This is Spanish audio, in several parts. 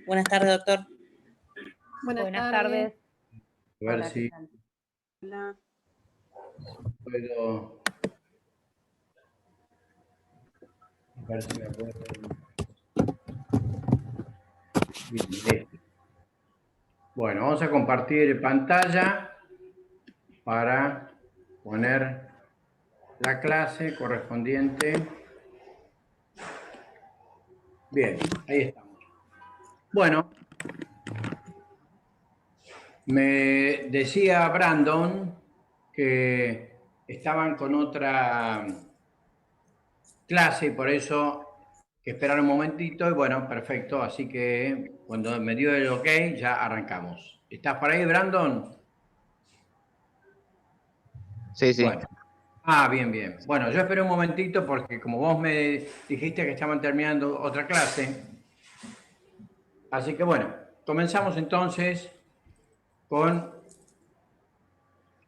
Buenas tardes, doctor. Buenas tardes. A ver Hola, si ¿qué tal? Hola. puedo. A ver si me puedo. Bien, listo. Bueno, vamos a compartir pantalla para poner la clase correspondiente. Bien, ahí estamos. Bueno, me decía Brandon que estaban con otra clase y por eso que esperar un momentito y bueno, perfecto, así que cuando me dio el ok ya arrancamos. ¿Estás por ahí, Brandon? Sí, sí. Bueno. Bien, bien. Bueno, yo esperé un momentito porque como vos me dijiste que estaban terminando otra clase, así que bueno, comenzamos entonces con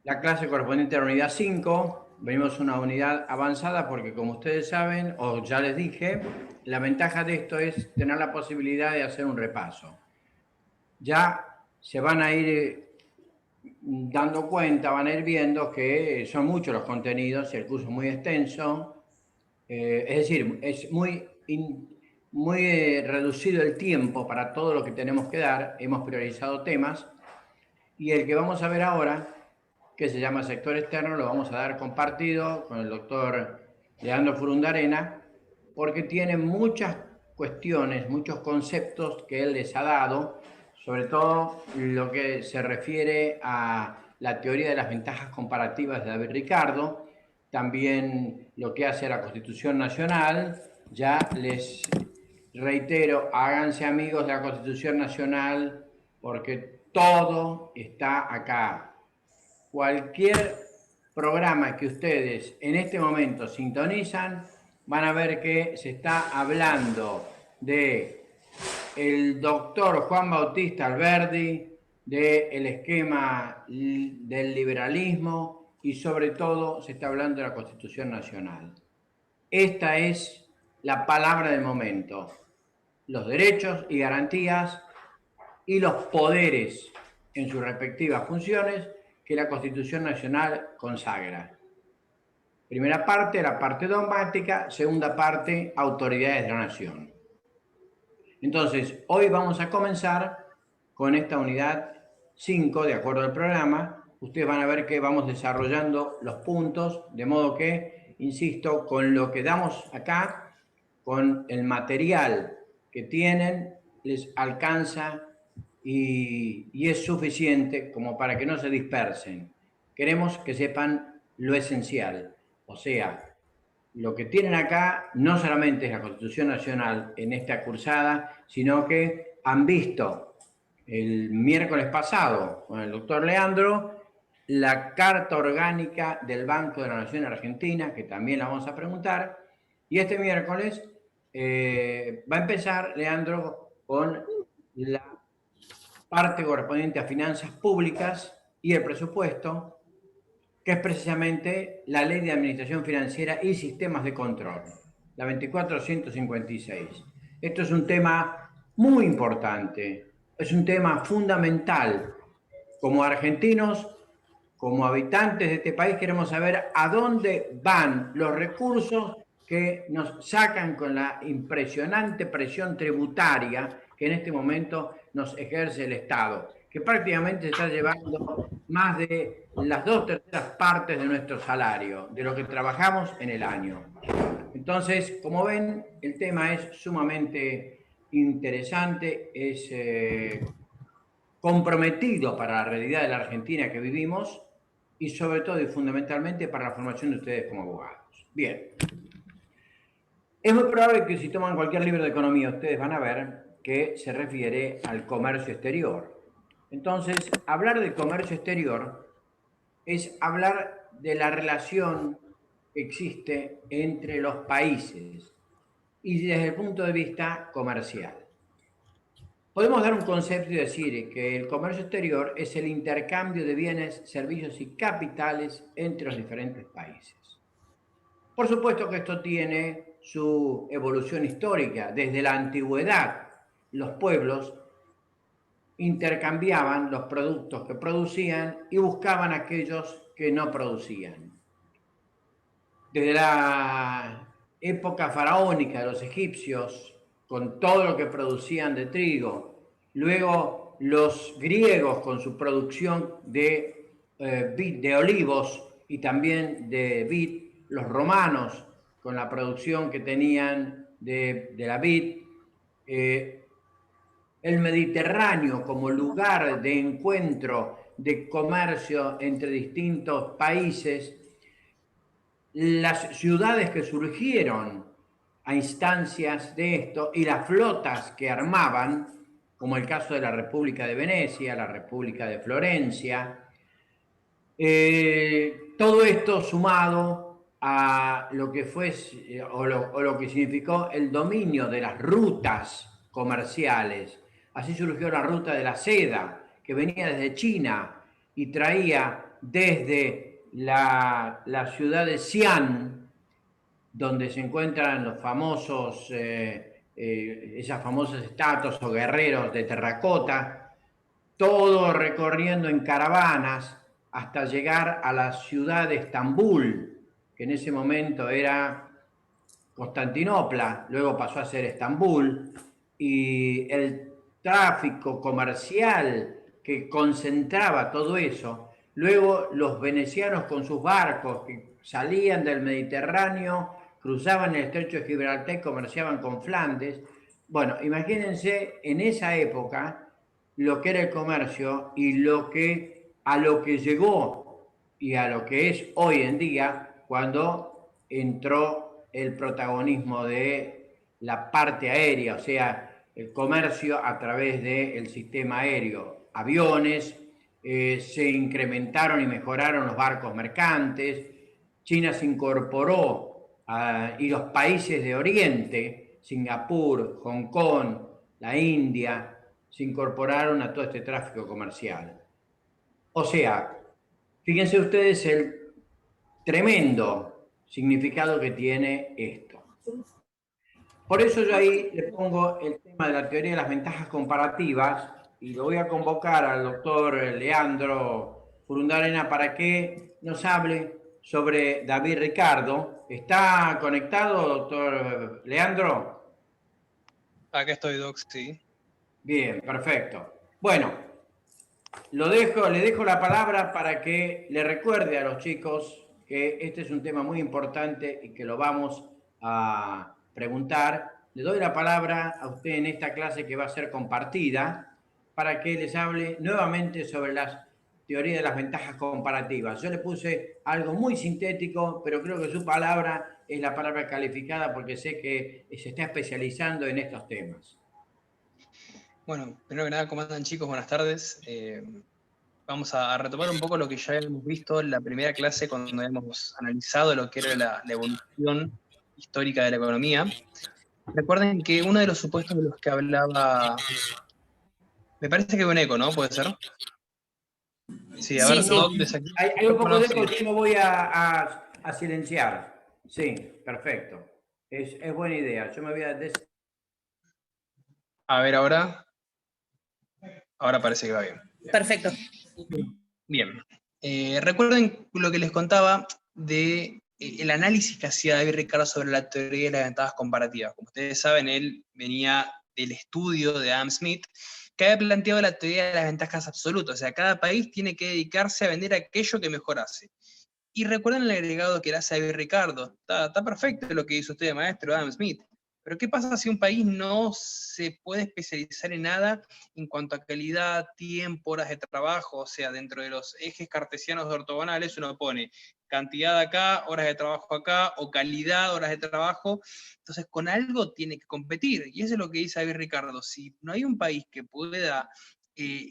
la clase correspondiente a la unidad 5. Venimos a una unidad avanzada porque como ustedes saben, o ya les dije, la ventaja de esto es tener la posibilidad de hacer un repaso. Ya se van a ir dando cuenta, van a ir viendo que son muchos los contenidos y el curso es muy extenso. Es decir, es muy reducido el tiempo para todo lo que tenemos que dar. Hemos priorizado temas y el que vamos a ver ahora, que se llama sector externo, lo vamos a dar compartido con el doctor Leandro Furundarena, porque tiene muchas cuestiones, muchos conceptos que él les ha dado, sobre todo lo que se refiere a la teoría de las ventajas comparativas de David Ricardo, también lo que hace la Constitución Nacional. Ya les reitero, háganse amigos de la Constitución Nacional porque todo está acá. Cualquier programa que ustedes en este momento sintonizan, van a ver que se está hablando de el doctor Juan Bautista Alberdi, del esquema del liberalismo y sobre todo se está hablando de la Constitución Nacional. Esta es la palabra del momento. Los derechos y garantías y los poderes en sus respectivas funciones que la Constitución Nacional consagra. Primera parte, la parte dogmática. Segunda parte, autoridades de la nación. Entonces, hoy vamos a comenzar con esta unidad 5, de acuerdo al programa. Ustedes van a ver que vamos desarrollando los puntos, de modo que, insisto, con lo que damos acá, con el material que tienen, les alcanza y es suficiente como para que no se dispersen. Queremos que sepan lo esencial, o sea, lo que tienen acá no solamente es la Constitución Nacional en esta cursada, sino que han visto el miércoles pasado con el doctor Leandro la Carta Orgánica del Banco de la Nación Argentina, que también la vamos a preguntar, y este miércoles va a empezar Leandro con la parte correspondiente a finanzas públicas y el presupuesto, que es precisamente la Ley de Administración Financiera y Sistemas de Control, la 2456. Esto es un tema muy importante, es un tema fundamental. Como argentinos, como habitantes de este país, queremos saber a dónde van los recursos que nos sacan con la impresionante presión tributaria que en este momento nos ejerce el Estado, que prácticamente se está llevando más de las 2/3 partes de nuestro salario, de lo que trabajamos en el año. Entonces, como ven, el tema es sumamente interesante, es comprometido para la realidad de la Argentina que vivimos y sobre todo y fundamentalmente para la formación de ustedes como abogados. Bien. Es muy probable que si toman cualquier libro de economía ustedes van a ver que se refiere al comercio exterior. Entonces, hablar de comercio exterior es hablar de la relación que existe entre los países y desde el punto de vista comercial. Podemos dar un concepto y decir que el comercio exterior es el intercambio de bienes, servicios y capitales entre los diferentes países. Por supuesto que esto tiene su evolución histórica. Desde la antigüedad, los pueblos intercambiaban los productos que producían y buscaban aquellos que no producían. Desde la época faraónica de los egipcios, con todo lo que producían de trigo, luego los griegos con su producción de olivos y también de vid, los romanos con la producción que tenían de la vid, el Mediterráneo como lugar de encuentro, de comercio entre distintos países, las ciudades que surgieron a instancias de esto y las flotas que armaban, como el caso de la República de Venecia, la República de Florencia, todo esto sumado a lo que fue o lo que significó el dominio de las rutas comerciales. Así surgió la ruta de la seda, que venía desde China y traía desde la ciudad de Xi'an, donde se encuentran los famosos, esas famosas estatuas o guerreros de terracota, todo recorriendo en caravanas hasta llegar a la ciudad de Estambul, que en ese momento era Constantinopla, luego pasó a ser Estambul, y el tráfico comercial que concentraba todo eso, luego los venecianos con sus barcos que salían del Mediterráneo, cruzaban el estrecho de Gibraltar y comerciaban con Flandes. Bueno, imagínense en esa época lo que era el comercio y a lo que llegó y a lo que es hoy en día cuando entró el protagonismo de la parte aérea, o sea, el comercio a través del sistema aéreo, aviones, se incrementaron y mejoraron los barcos mercantes, China se incorporó y los países de Oriente, Singapur, Hong Kong, la India, se incorporaron a todo este tráfico comercial. O sea, fíjense ustedes el tremendo significado que tiene esto. Por eso yo ahí le pongo el tema de la teoría de las ventajas comparativas y lo voy a convocar al doctor Leandro Furundarena para que nos hable sobre David Ricardo. ¿Está conectado, doctor Leandro? Acá estoy, Doc, sí. Bien, perfecto. Bueno, le dejo la palabra para que le recuerde a los chicos que este es un tema muy importante y que lo vamos a preguntar. Le doy la palabra a usted en esta clase que va a ser compartida para que les hable nuevamente sobre las teorías de las ventajas comparativas. Yo le puse algo muy sintético, pero creo que su palabra es la palabra calificada porque sé que se está especializando en estos temas. Bueno, primero que nada, ¿cómo andan, chicos? Buenas tardes. Vamos a retomar un poco lo que ya hemos visto en la primera clase cuando hemos analizado lo que era la evolución histórica de la economía. Recuerden que uno de los supuestos de los que hablaba... Me parece que hay un eco, ¿no? ¿Puede ser? Sí, a ver, Sí. Doc, desde aquí. Hay un poco de eco, yo lo voy a silenciar. Sí, perfecto. Es buena idea. Yo me voy a... A ver, ahora. Ahora parece que va bien. Perfecto. Bien. Recuerden lo que les contaba de el análisis que hacía David Ricardo sobre la teoría de las ventajas comparativas. Como ustedes saben, él venía del estudio de Adam Smith, que había planteado la teoría de las ventajas absolutas. O sea, cada país tiene que dedicarse a vender aquello que mejor hace. Y recuerden el agregado que le hace David Ricardo. Está perfecto lo que hizo usted, maestro Adam Smith. Pero ¿qué pasa si un país no se puede especializar en nada en cuanto a calidad, tiempo, horas de trabajo? O sea, dentro de los ejes cartesianos ortogonales uno pone cantidad acá, horas de trabajo acá, o calidad, horas de trabajo. Entonces, con algo tiene que competir. Y eso es lo que dice David Ricardo. Si no hay un país que pueda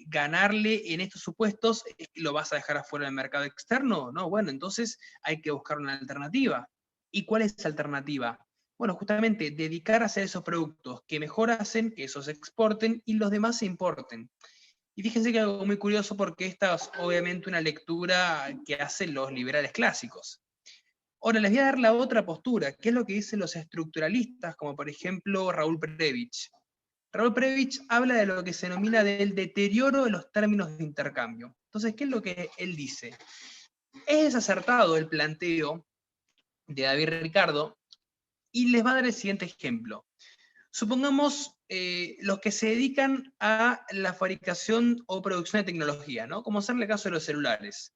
ganarle en estos supuestos, ¿lo vas a dejar afuera del mercado externo? No, bueno, entonces hay que buscar una alternativa. ¿Y cuál es esa alternativa? Bueno, justamente dedicar a hacer esos productos que mejor hacen, que esos se exporten y los demás se importen. Y fíjense que algo muy curioso porque esta es obviamente una lectura que hacen los liberales clásicos. Ahora les voy a dar la otra postura, que es lo que dicen los estructuralistas, como por ejemplo Raúl Perevich. Raúl Prebisch habla de lo que se denomina del deterioro de los términos de intercambio. Entonces, ¿qué es lo que él dice? Es desacertado el planteo de David Ricardo, y les va a dar el siguiente ejemplo. Supongamos los que se dedican a la fabricación o producción de tecnología, ¿no? Como hacerle caso de los celulares.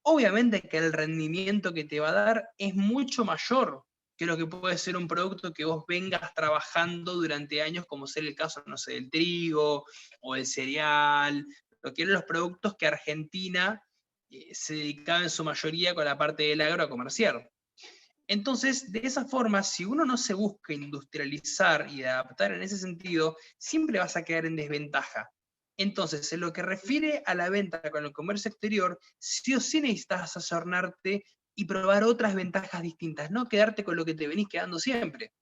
Obviamente que el rendimiento que te va a dar es mucho mayor que lo que puede ser un producto que vos vengas trabajando durante años, como ser el caso, no sé, del trigo o el cereal, lo que eran los productos que Argentina se dedicaba en su mayoría con la parte del agro a comerciar. Entonces, de esa forma, si uno no se busca industrializar y adaptar en ese sentido, siempre vas a quedar en desventaja. Entonces, en lo que refiere a la venta con el comercio exterior, sí o sí necesitas ayornarte y probar otras ventajas distintas, no quedarte con lo que te venís quedando siempre.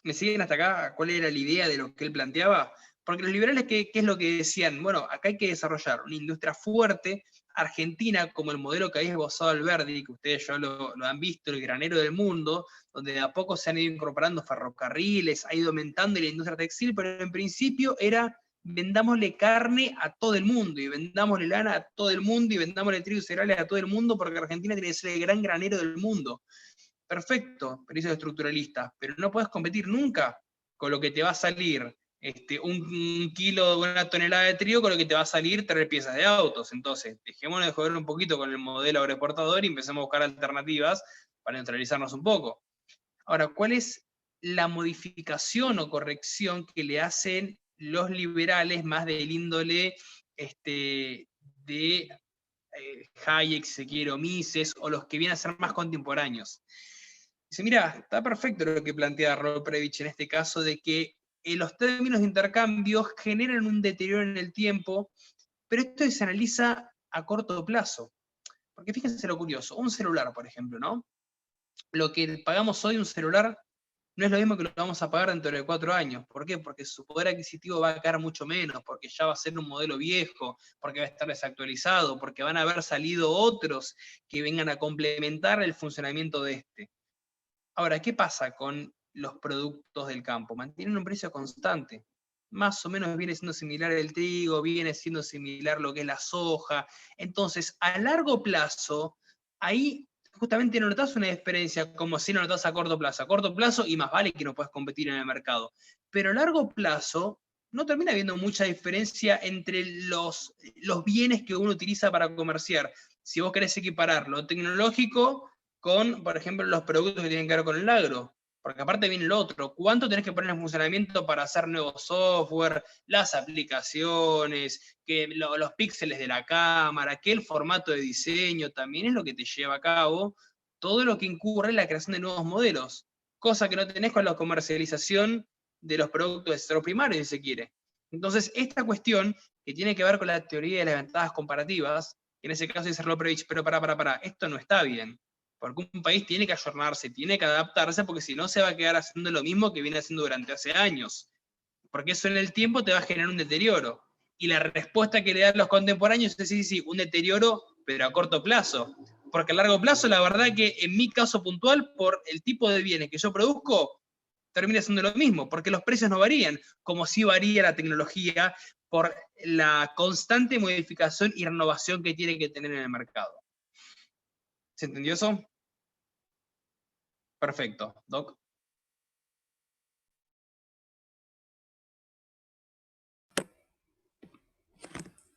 ¿Me siguen hasta acá? ¿Cuál era la idea de lo que él planteaba? Porque los liberales, ¿qué es lo que decían? Bueno, acá hay que desarrollar una industria fuerte, Argentina, como el modelo que había esbozado Alberdi, que ustedes ya lo han visto, el granero del mundo, donde de a poco se han ido incorporando ferrocarriles, ha ido aumentando la industria textil, pero en principio era vendámosle carne a todo el mundo, y vendámosle lana a todo el mundo, y vendámosle trigo y cereales a todo el mundo, porque Argentina tiene que ser el gran granero del mundo. Perfecto, pericia estructuralista, pero no puedes competir nunca con lo que te va a salir un kilo, una tonelada de trigo con lo que te va a salir 3 piezas de autos. Entonces, dejémonos de joder un poquito con el modelo agroexportador y empecemos a buscar alternativas para neutralizarnos un poco. Ahora, ¿cuál es la modificación o corrección que le hacen los liberales más del índole de Hayek, si se quiere, o Mises, o los que vienen a ser más contemporáneos? Dice, mira, está perfecto lo que plantea Raúl Prebisch en este caso, de que los términos de intercambio generan un deterioro en el tiempo, pero esto se analiza a corto plazo. Porque fíjense lo curioso, un celular, por ejemplo, ¿no? Lo que pagamos hoy un celular no es lo mismo que lo vamos a pagar dentro de 4 años. ¿Por qué? Porque su poder adquisitivo va a caer mucho menos, porque ya va a ser un modelo viejo, porque va a estar desactualizado, porque van a haber salido otros que vengan a complementar el funcionamiento de este. Ahora, ¿qué pasa con los productos del campo? Mantienen un precio constante. Más o menos viene siendo similar el trigo, viene siendo similar lo que es la soja. Entonces, a largo plazo, ahí justamente no notas una diferencia como si no notas a corto plazo. A corto plazo, y más vale que no puedas competir en el mercado. Pero a largo plazo, no termina habiendo mucha diferencia entre los bienes que uno utiliza para comerciar. Si vos querés equiparar lo tecnológico con, por ejemplo, los productos que tienen que ver con el agro. Porque aparte viene lo otro, ¿cuánto tenés que poner en funcionamiento para hacer nuevo software, las aplicaciones, que los píxeles de la cámara, que el formato de diseño también es lo que te lleva a cabo todo lo que incurre en la creación de nuevos modelos, cosa que no tenés con la comercialización de los productos de sector primario, si se quiere. Entonces, esta cuestión que tiene que ver con la teoría de las ventajas comparativas, en ese caso dice Raúl Prebisch, pero para, esto no está bien. Porque un país tiene que ayornarse, tiene que adaptarse, porque si no se va a quedar haciendo lo mismo que viene haciendo durante hace años. Porque eso en el tiempo te va a generar un deterioro. Y la respuesta que le dan los contemporáneos es sí, un deterioro, pero a corto plazo. Porque a largo plazo, la verdad que en mi caso puntual, por el tipo de bienes que yo produzco, termina siendo lo mismo, porque los precios no varían, como sí varía la tecnología por la constante modificación y renovación que tiene que tener en el mercado. ¿Se entendió eso? Perfecto, Doc.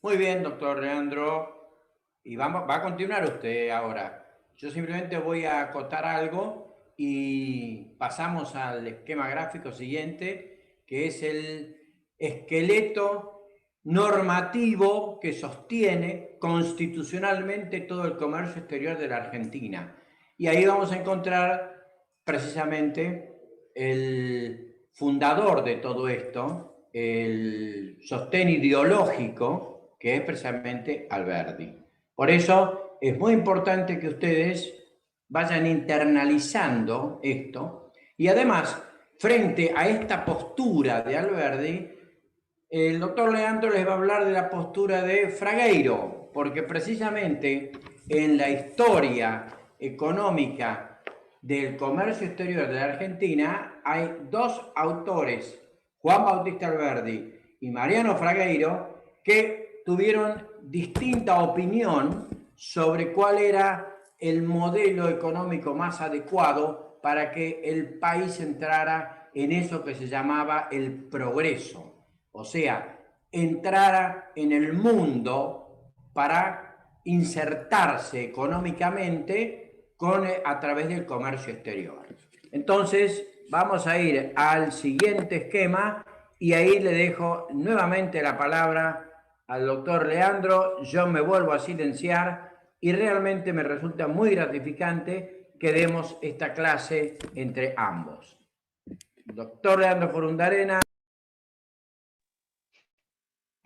Muy bien, doctor Leandro. Y va a continuar usted ahora. Yo simplemente voy a acotar algo y pasamos al esquema gráfico siguiente, que es el esqueleto normativo que sostiene constitucionalmente todo el comercio exterior de la Argentina. Y ahí vamos a encontrar precisamente el fundador de todo esto, el sostén ideológico, que es precisamente Alberdi. Por eso es muy importante que ustedes vayan internalizando esto y además, frente a esta postura de Alberdi, el doctor Leandro les va a hablar de la postura de Fragueiro, porque precisamente en la historia económica del comercio exterior de la Argentina hay dos autores Juan Bautista Alberdi y Mariano Fragueiro, que tuvieron distinta opinión sobre cuál era el modelo económico más adecuado para que el país entrara en eso que se llamaba el progreso. O sea, entrara en el mundo para insertarse económicamente a través del comercio exterior. Entonces, vamos a ir al siguiente esquema y ahí le dejo nuevamente la palabra al doctor Leandro. Yo me vuelvo a silenciar y realmente me resulta muy gratificante que demos esta clase entre ambos. Doctor Leandro Furundarena.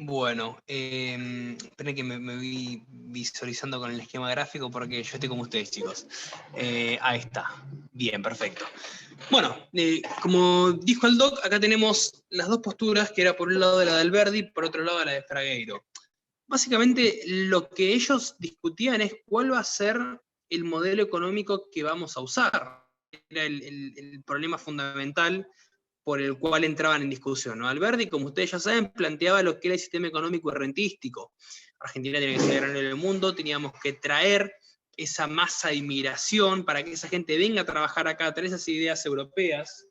Bueno, esperen que me vi visualizando con el esquema gráfico porque yo estoy como ustedes, chicos. Ahí está. Bien, perfecto. Bueno, como dijo el doc, acá tenemos las dos posturas, que era por un lado la de Alberdi y por otro lado la de Fragueiro. Básicamente lo que ellos discutían es cuál va a ser el modelo económico que vamos a usar. Era el problema fundamental por el cual entraban en discusión, ¿no? Alberdi, como ustedes ya saben, planteaba lo que era el sistema económico y rentístico. Argentina tiene que ser grande en el mundo, teníamos que traer esa masa de inmigración para que esa gente venga a trabajar acá, traer esas ideas europeas.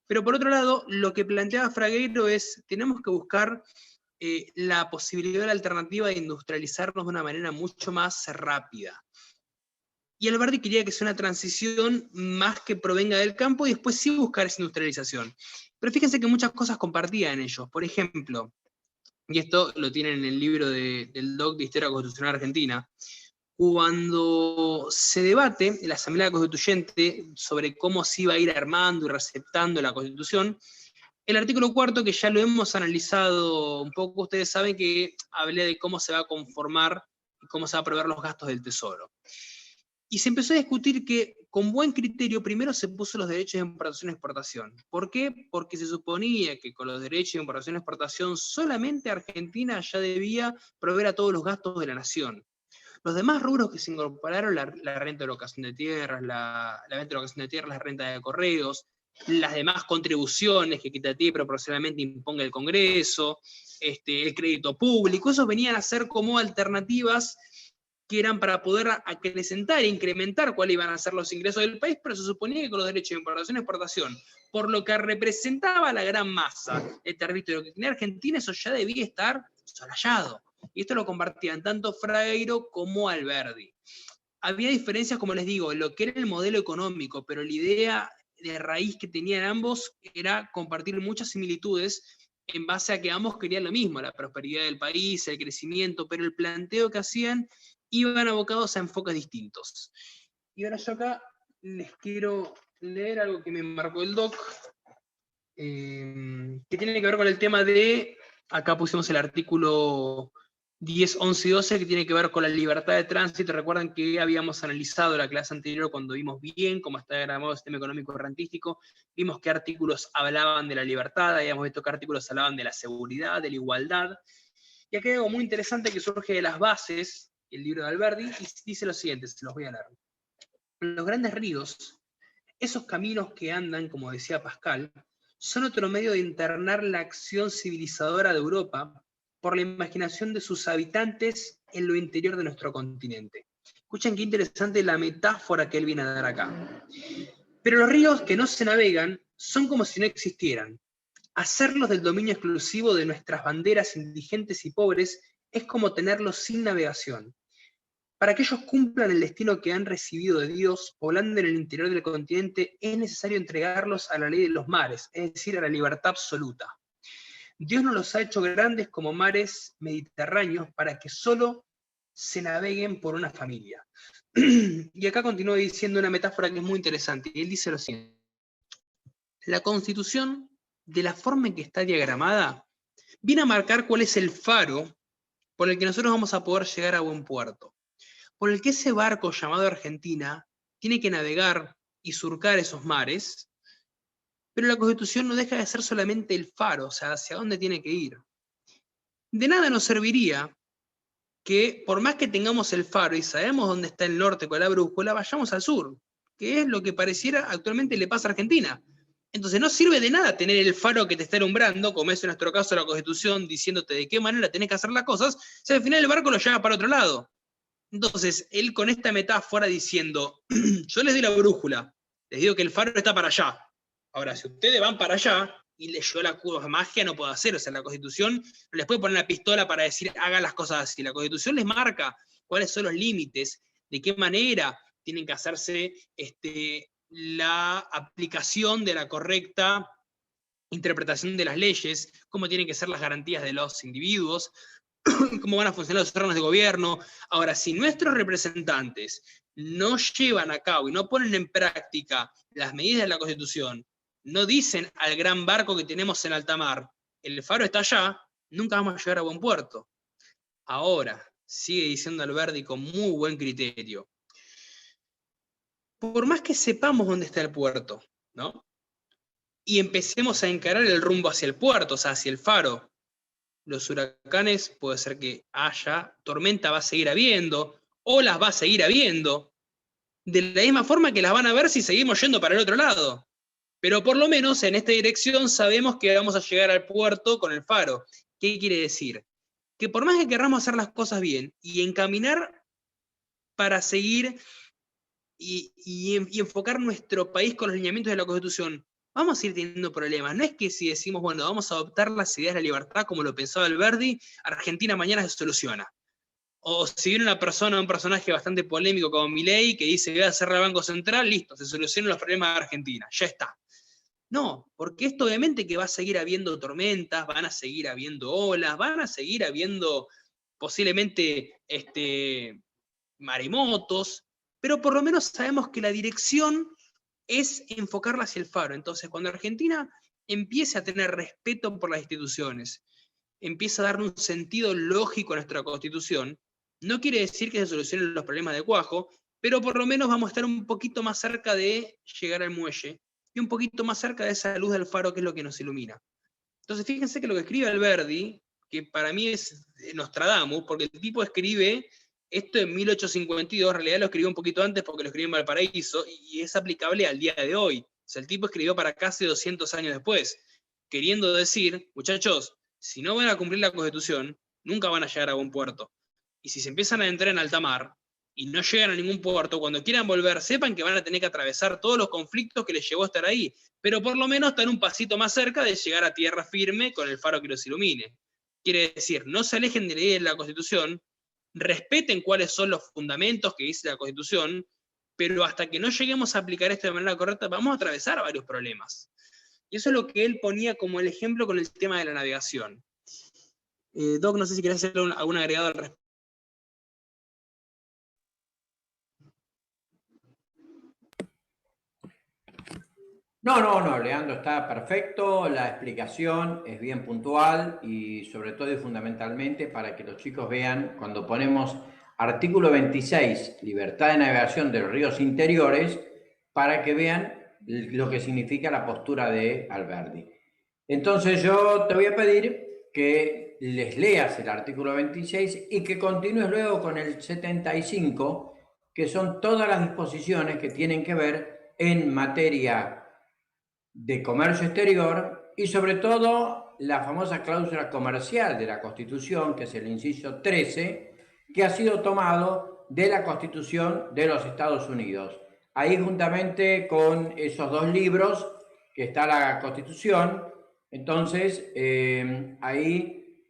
Pero por otro lado, lo que planteaba Fragueiro es, tenemos que buscar la posibilidad de la alternativa de industrializarnos de una manera mucho más rápida. Y Alberdi quería que sea una transición más que provenga del campo y después sí buscar esa industrialización. Pero fíjense que muchas cosas compartían ellos. Por ejemplo, y esto lo tienen en el libro del doc de Historia Constitucional Argentina, cuando se debate en la Asamblea Constituyente sobre cómo se iba a ir armando y receptando la Constitución, el artículo 4, que ya lo hemos analizado un poco, ustedes saben que hablé de cómo se va a conformar y cómo se va a prever los gastos del Tesoro. Y se empezó a discutir que con buen criterio primero se puso los derechos de importación y exportación. ¿Por qué? Porque se suponía que con los derechos de importación y exportación solamente Argentina ya debía proveer a todos los gastos de la nación. Los demás rubros que se incorporaron, la renta de locación de tierras, la venta de locación de tierras, la renta de correos, las demás contribuciones que equitativa y proporcionalmente imponga el Congreso, el crédito público, esos venían a ser como alternativas que eran para poder acrecentar e incrementar cuáles iban a ser los ingresos del país, pero se suponía que con los derechos de importación y exportación, por lo que representaba la gran masa de territorio que tenía Argentina, eso ya debía estar solayado. Y esto lo compartían tanto Fragueiro como Alberdi. Había diferencias, como les digo, en lo que era el modelo económico, pero la idea de raíz que tenían ambos era compartir muchas similitudes en base a que ambos querían lo mismo, la prosperidad del país, el crecimiento, pero el planteo que hacían iban abocados a enfoques distintos. Y ahora yo acá les quiero leer algo que me marcó el doc, que tiene que ver con el tema de, acá pusimos el artículo 10, 11 y 12, que tiene que ver con la libertad de tránsito. Recuerdan que habíamos analizado la clase anterior cuando vimos bien cómo está diagramado el sistema económico rentístico, vimos qué artículos hablaban de la libertad, habíamos visto qué artículos hablaban de la seguridad, de la igualdad, y acá hay algo muy interesante que surge de las bases, el libro de Alberdi, y dice lo siguiente, se los voy a leer. Los grandes ríos, esos caminos que andan, como decía Pascal, son otro medio de internar la acción civilizadora de Europa por la imaginación de sus habitantes en lo interior de nuestro continente. Escuchen qué interesante la metáfora que él viene a dar acá. Pero los ríos que no se navegan son como si no existieran. Hacerlos del dominio exclusivo de nuestras banderas indigentes y pobres es como tenerlos sin navegación. Para que ellos cumplan el destino que han recibido de Dios, poblando en el interior del continente, es necesario entregarlos a la ley de los mares, es decir, a la libertad absoluta. Dios no los ha hecho grandes como mares mediterráneos para que solo se naveguen por una familia. Y acá continúa diciendo una metáfora que es muy interesante, y él dice lo siguiente. La Constitución, de la forma en que está diagramada, viene a marcar cuál es el faro por el que nosotros vamos a poder llegar a buen puerto, por el que ese barco llamado Argentina tiene que navegar y surcar esos mares, pero la Constitución no deja de ser solamente el faro, o sea, hacia dónde tiene que ir. De nada nos serviría que, por más que tengamos el faro y sabemos dónde está el norte con la brújula, vayamos al sur, que es lo que pareciera actualmente le pasa a Argentina. Entonces no sirve de nada tener el faro que te está alumbrando, como es en nuestro caso la Constitución, diciéndote de qué manera tenés que hacer las cosas, si al final el barco lo lleva para otro lado. Entonces, él con esta metáfora diciendo, yo les doy la brújula, les digo que el faro está para allá. Ahora, si ustedes van para allá, y yo la magia no puedo hacer, o sea, la Constitución no les puede poner la pistola para decir, hagan las cosas así. La Constitución les marca cuáles son los límites, de qué manera tienen que hacerse la aplicación de la correcta interpretación de las leyes, cómo tienen que ser las garantías de los individuos, cómo van a funcionar los órganos de gobierno. Ahora, si nuestros representantes no llevan a cabo y no ponen en práctica las medidas de la Constitución, no dicen al gran barco que tenemos en alta mar, el faro está allá, nunca vamos a llegar a buen puerto. Ahora, sigue diciendo Alberdi con muy buen criterio, por más que sepamos dónde está el puerto, ¿no? Y empecemos a encarar el rumbo hacia el puerto, o sea, hacia el faro, los huracanes puede ser que haya, tormenta va a seguir habiendo, olas va a seguir habiendo, de la misma forma que las van a ver si seguimos yendo para el otro lado. Pero por lo menos en esta dirección sabemos que vamos a llegar al puerto con el faro. ¿Qué quiere decir? Que por más que queramos hacer las cosas bien y encaminar para seguir y enfocar nuestro país con los lineamientos de la Constitución, vamos a ir teniendo problemas. No es que si decimos, bueno, vamos a adoptar las ideas de la libertad como lo pensaba Alberdi, Argentina mañana se soluciona. O si viene una persona, un personaje bastante polémico como Milei, que dice, voy a cerrar el Banco Central, listo, se solucionan los problemas de Argentina, ya está. No, porque esto obviamente que va a seguir habiendo tormentas, van a seguir habiendo olas, van a seguir habiendo posiblemente maremotos, pero por lo menos sabemos que la dirección es enfocarla hacia el faro. Entonces, cuando Argentina empiece a tener respeto por las instituciones, empieza a darle un sentido lógico a nuestra Constitución, no quiere decir que se solucionen los problemas de Cuajo, pero por lo menos vamos a estar un poquito más cerca de llegar al muelle y un poquito más cerca de esa luz del faro que es lo que nos ilumina. Entonces, fíjense que lo que escribe Alberdi, que para mí es Nostradamus, porque el tipo escribe esto en 1852, en realidad lo escribió un poquito antes porque lo escribió en Valparaíso, y es aplicable al día de hoy. O sea, el tipo escribió para casi 200 años después, queriendo decir, muchachos, si no van a cumplir la Constitución, nunca van a llegar a buen puerto. Y si se empiezan a entrar en alta mar y no llegan a ningún puerto, cuando quieran volver, sepan que van a tener que atravesar todos los conflictos que les llevó a estar ahí, pero por lo menos están un pasito más cerca de llegar a tierra firme con el faro que los ilumine. Quiere decir, no se alejen de la idea de la Constitución, respeten cuáles son los fundamentos que dice la Constitución, pero hasta que no lleguemos a aplicar esto de manera correcta, vamos a atravesar varios problemas. Y eso es lo que él ponía como el ejemplo con el tema de la navegación. Doc, no sé si querés hacer algún agregado al respecto. No, Leandro, está perfecto, la explicación es bien puntual y sobre todo y fundamentalmente para que los chicos vean cuando ponemos artículo 26, libertad de navegación de los ríos interiores, para que vean lo que significa la postura de Alberdi. Entonces yo te voy a pedir que les leas el artículo 26 y que continúes luego con el 75, que son todas las disposiciones que tienen que ver en materia de comercio exterior y sobre todo la famosa cláusula comercial de la Constitución, que es el inciso 13, que ha sido tomado de la Constitución de los Estados Unidos. Ahí juntamente con esos dos libros que está la Constitución, entonces ahí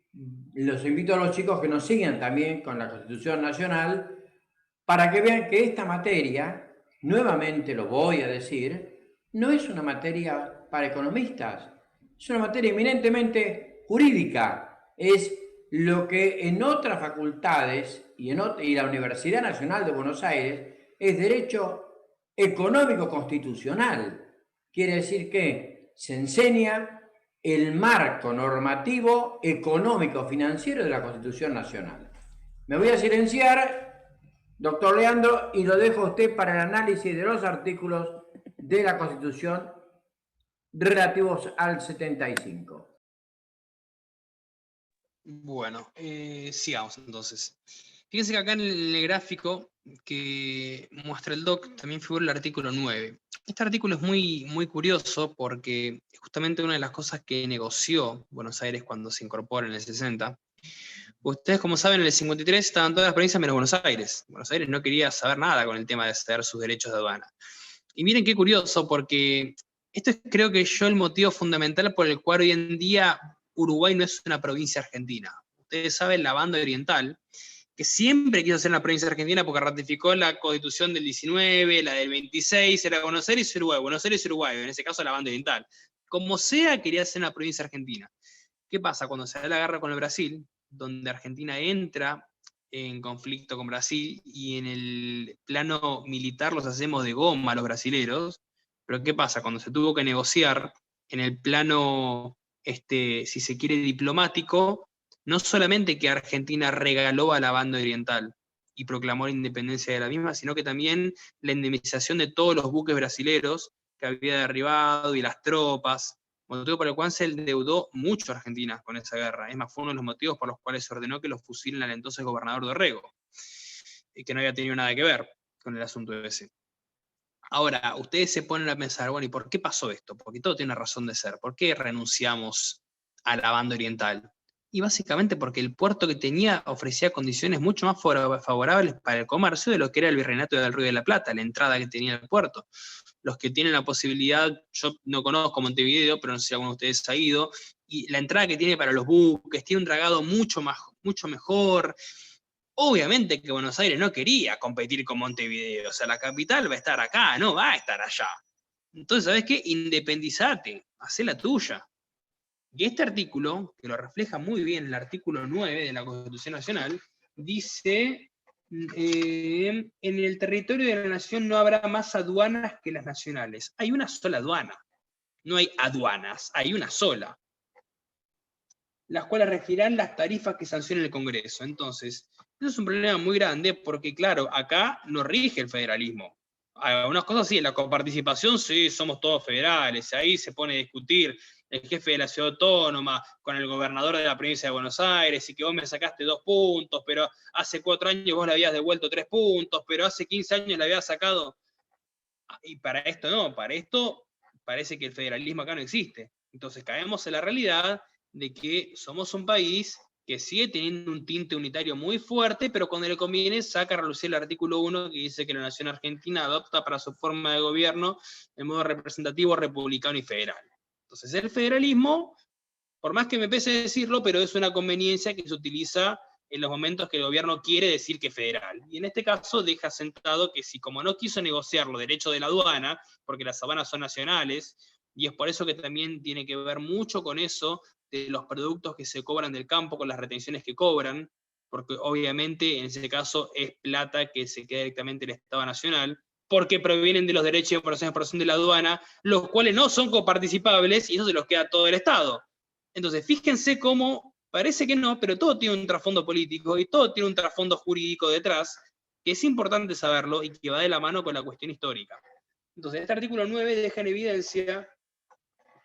los invito a los chicos que nos sigan también con la Constitución Nacional para que vean que esta materia, nuevamente lo voy a decir, no es una materia para economistas, es una materia eminentemente jurídica, es lo que en otras facultades y la Universidad Nacional de Buenos Aires es derecho económico constitucional. Quiere decir que se enseña el marco normativo económico financiero de la Constitución Nacional. Me voy a silenciar, doctor Leandro, y lo dejo a usted para el análisis de los artículos de la Constitución relativos al 75. Bueno, sigamos entonces. Fíjense que acá en el gráfico que muestra el doc también figura el artículo 9. Este artículo es muy, muy curioso porque es justamente una de las cosas que negoció Buenos Aires cuando se incorpora en el 60. Ustedes, como saben, en el 53 estaban todas las provincias menos Buenos Aires. Buenos Aires no quería saber nada con el tema de ceder sus derechos de aduana. Y miren qué curioso, porque esto es, creo que yo, el motivo fundamental por el cual hoy en día Uruguay no es una provincia argentina. Ustedes saben, la banda oriental, que siempre quiso ser una provincia argentina porque ratificó la Constitución del 19, la del 26, era Buenos Aires y Uruguay, Buenos Aires y Uruguay, en ese caso la banda oriental. Como sea, quería ser una provincia argentina. ¿Qué pasa? Cuando se da la guerra con el Brasil, donde Argentina entra en conflicto con Brasil y en el plano militar los hacemos de goma a los brasileros, pero ¿qué pasa? Cuando se tuvo que negociar en el plano, si se quiere, diplomático, no solamente que Argentina regaló a la banda oriental y proclamó la independencia de la misma, sino que también la indemnización de todos los buques brasileros que había derribado y las tropas, motivo por el cual se endeudó mucho a Argentina con esa guerra. Es más, fue uno de los motivos por los cuales se ordenó que los fusilen al entonces gobernador Dorrego, y que no había tenido nada que ver con el asunto ese. Ahora, ustedes se ponen a pensar, bueno, ¿y por qué pasó esto? Porque todo tiene una razón de ser. ¿Por qué renunciamos a la banda oriental? Y básicamente porque el puerto que tenía ofrecía condiciones mucho más favorables para el comercio de lo que era el Virreinato del Río de la Plata, la entrada que tenía el puerto. Los que tienen la posibilidad, yo no conozco Montevideo, pero no sé si alguno de ustedes ha ido, y la entrada que tiene para los buques, tiene un dragado mucho mejor. Obviamente que Buenos Aires no quería competir con Montevideo, o sea, la capital va a estar acá, no va a estar allá. Entonces, ¿sabes qué? Independizate, hacé la tuya. Y este artículo, que lo refleja muy bien el artículo 9 de la Constitución Nacional, dice, en el territorio de la nación no habrá más aduanas que las nacionales. Hay una sola aduana, no hay aduanas, hay una sola, las cuales regirán las tarifas que sancione el Congreso. Entonces, eso es un problema muy grande porque, claro, acá no rige el federalismo. Algunas cosas sí, en la coparticipación sí, somos todos federales, ahí se pone a discutir el jefe de la ciudad autónoma con el gobernador de la provincia de Buenos Aires, y que vos me sacaste 2 puntos, pero hace 4 años vos le habías devuelto 3 puntos, pero hace 15 años le habías sacado. Y para esto no, para esto parece que el federalismo acá no existe. Entonces caemos en la realidad de que somos un país que sigue teniendo un tinte unitario muy fuerte, pero cuando le conviene saca a relucir el artículo 1 que dice que la nación argentina adopta para su forma de gobierno el modo representativo, republicano y federal. Entonces el federalismo, por más que me pese decirlo, pero es una conveniencia que se utiliza en los momentos que el gobierno quiere decir que es federal. Y en este caso deja sentado que si, como no quiso negociar los derechos de la aduana, porque las aduanas son nacionales, y es por eso que también tiene que ver mucho con eso de los productos que se cobran del campo, con las retenciones que cobran, porque obviamente en ese caso es plata que se queda directamente en el Estado Nacional, porque provienen de los derechos de operación de la aduana, los cuales no son coparticipables, y eso se los queda todo el Estado. Entonces, fíjense cómo parece que no, pero todo tiene un trasfondo político y todo tiene un trasfondo jurídico detrás, que es importante saberlo y que va de la mano con la cuestión histórica. Entonces, este artículo 9 deja en evidencia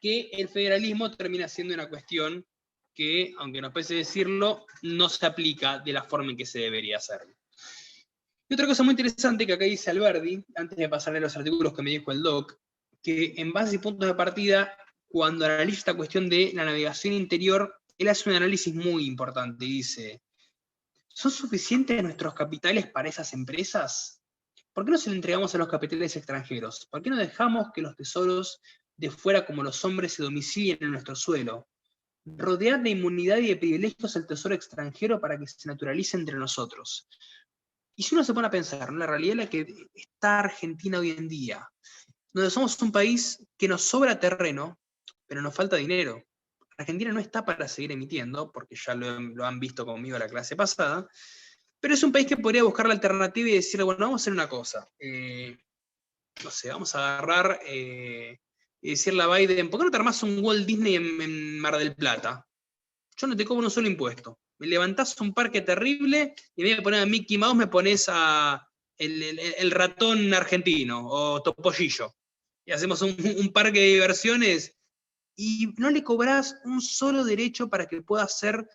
que el federalismo termina siendo una cuestión que, aunque nos pese decirlo, no se aplica de la forma en que se debería hacer. Y otra cosa muy interesante que acá dice Alberdi, antes de pasarle a los artículos que me dijo el doc, que en base y puntos de partida, cuando analiza esta cuestión de la navegación interior, él hace un análisis muy importante y dice, ¿son suficientes nuestros capitales para esas empresas? ¿Por qué no se le entregamos a los capitales extranjeros? ¿Por qué no dejamos que los tesoros de fuera como los hombres se domicilien en nuestro suelo? Rodear de inmunidad y de privilegios al tesoro extranjero para que se naturalice entre nosotros. Y si uno se pone a pensar, ¿no?, la realidad en la que está Argentina hoy en día, donde somos un país que nos sobra terreno, pero nos falta dinero. Argentina no está para seguir emitiendo, porque ya lo han visto conmigo la clase pasada, pero es un país que podría buscar la alternativa y decirle, bueno, vamos a hacer una cosa. No sé, vamos a agarrar y decirle a Biden, ¿por qué no te armás un Walt Disney en Mar del Plata? Yo no te cobro un solo impuesto. Me levantás un parque terrible y me voy a poner a Mickey Mouse, me pones a el ratón argentino o Topollillo. Y hacemos un parque de diversiones y no le cobrás un solo derecho para que pueda ser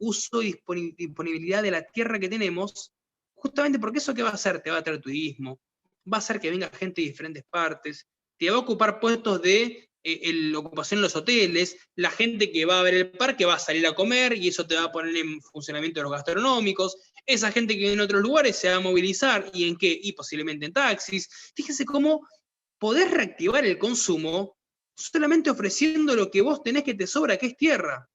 uso y disponibilidad de la tierra que tenemos, justamente porque eso ¿qué va a hacer? Te va a traer turismo, va a hacer que venga gente de diferentes partes, te va a ocupar puestos de ocupación en los hoteles, la gente que va a ver el parque va a salir a comer y eso te va a poner en funcionamiento los gastronómicos, esa gente que vive en otros lugares se va a movilizar, ¿y en qué? Y posiblemente en taxis. Fíjese cómo podés reactivar el consumo solamente ofreciendo lo que vos tenés que te sobra, que es tierra.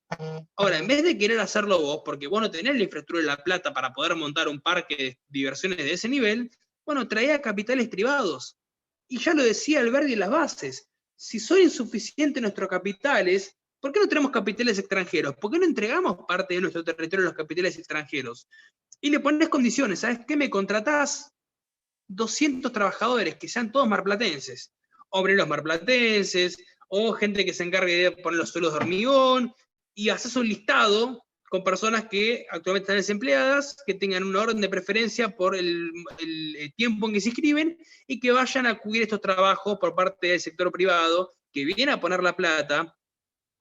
Ahora, en vez de querer hacerlo vos, porque vos no tenés la infraestructura de La Plata para poder montar un parque de diversiones de ese nivel, bueno, traía capitales privados. Y ya lo decía Alberdi en las bases, si son insuficientes nuestros capitales, ¿por qué no tenemos capitales extranjeros? ¿Por qué no entregamos parte de nuestro territorio a los capitales extranjeros? Y le pones condiciones, ¿sabes qué? Me contratás 200 trabajadores que sean todos marplatenses, obreros marplatenses, o gente que se encargue de poner los suelos de hormigón, y haces un listado con personas que actualmente están desempleadas, que tengan una orden de preferencia por el tiempo en que se inscriben, y que vayan a cubrir estos trabajos por parte del sector privado, que viene a poner la plata,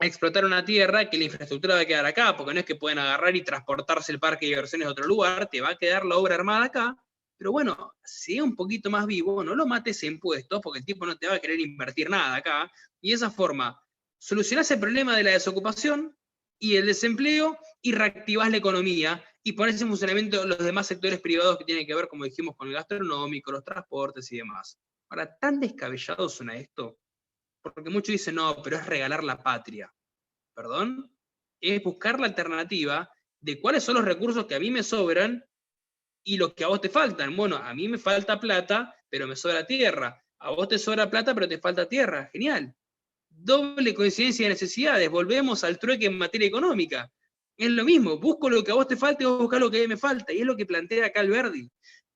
a explotar una tierra, que la infraestructura va a quedar acá, porque no es que pueden agarrar y transportarse el parque de diversiones a otro lugar, te va a quedar la obra armada acá, pero bueno, sea un poquito más vivo, no lo mates en impuestos, porque el tipo no te va a querer invertir nada acá, y de esa forma solucionás el problema de la desocupación y el desempleo, y reactivás la economía, y pones en funcionamiento los demás sectores privados que tienen que ver, como dijimos, con el gastronómico, los transportes y demás. Ahora, ¿tan descabellado suena esto? Porque muchos dicen, no, pero es regalar la patria. ¿Perdón? Es buscar la alternativa de cuáles son los recursos que a mí me sobran y los que a vos te faltan. Bueno, a mí me falta plata, pero me sobra tierra. A vos te sobra plata, pero te falta tierra. Genial. Doble coincidencia de necesidades. Volvemos al trueque en materia económica. Es lo mismo. Busco lo que a vos te falta y vos buscás lo que a mí me falta. Y es lo que plantea acá Alberdi.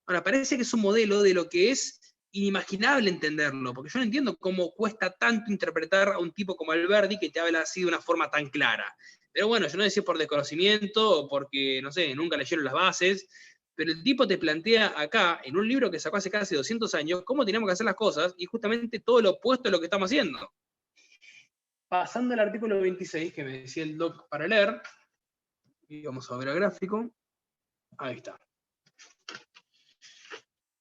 Ahora, parece que es un modelo de lo que es inimaginable entenderlo, porque yo no entiendo cómo cuesta tanto interpretar a un tipo como Alberdi que te habla así de una forma tan clara. Pero bueno, yo no sé si es por desconocimiento o porque, no sé, nunca leyeron las bases, pero el tipo te plantea acá, en un libro que sacó hace casi 200 años, cómo tenemos que hacer las cosas y justamente todo lo opuesto a lo que estamos haciendo. Pasando al artículo 26, que me decía el doc para leer, y vamos a ver el gráfico, ahí está.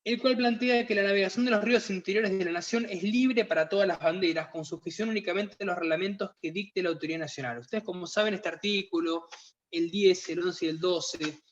El cual plantea que la navegación de los ríos interiores de la nación es libre para todas las banderas, con sujeción únicamente a los reglamentos que dicte la autoridad nacional. Ustedes, como saben, este artículo, el 10, el 11 y el 12,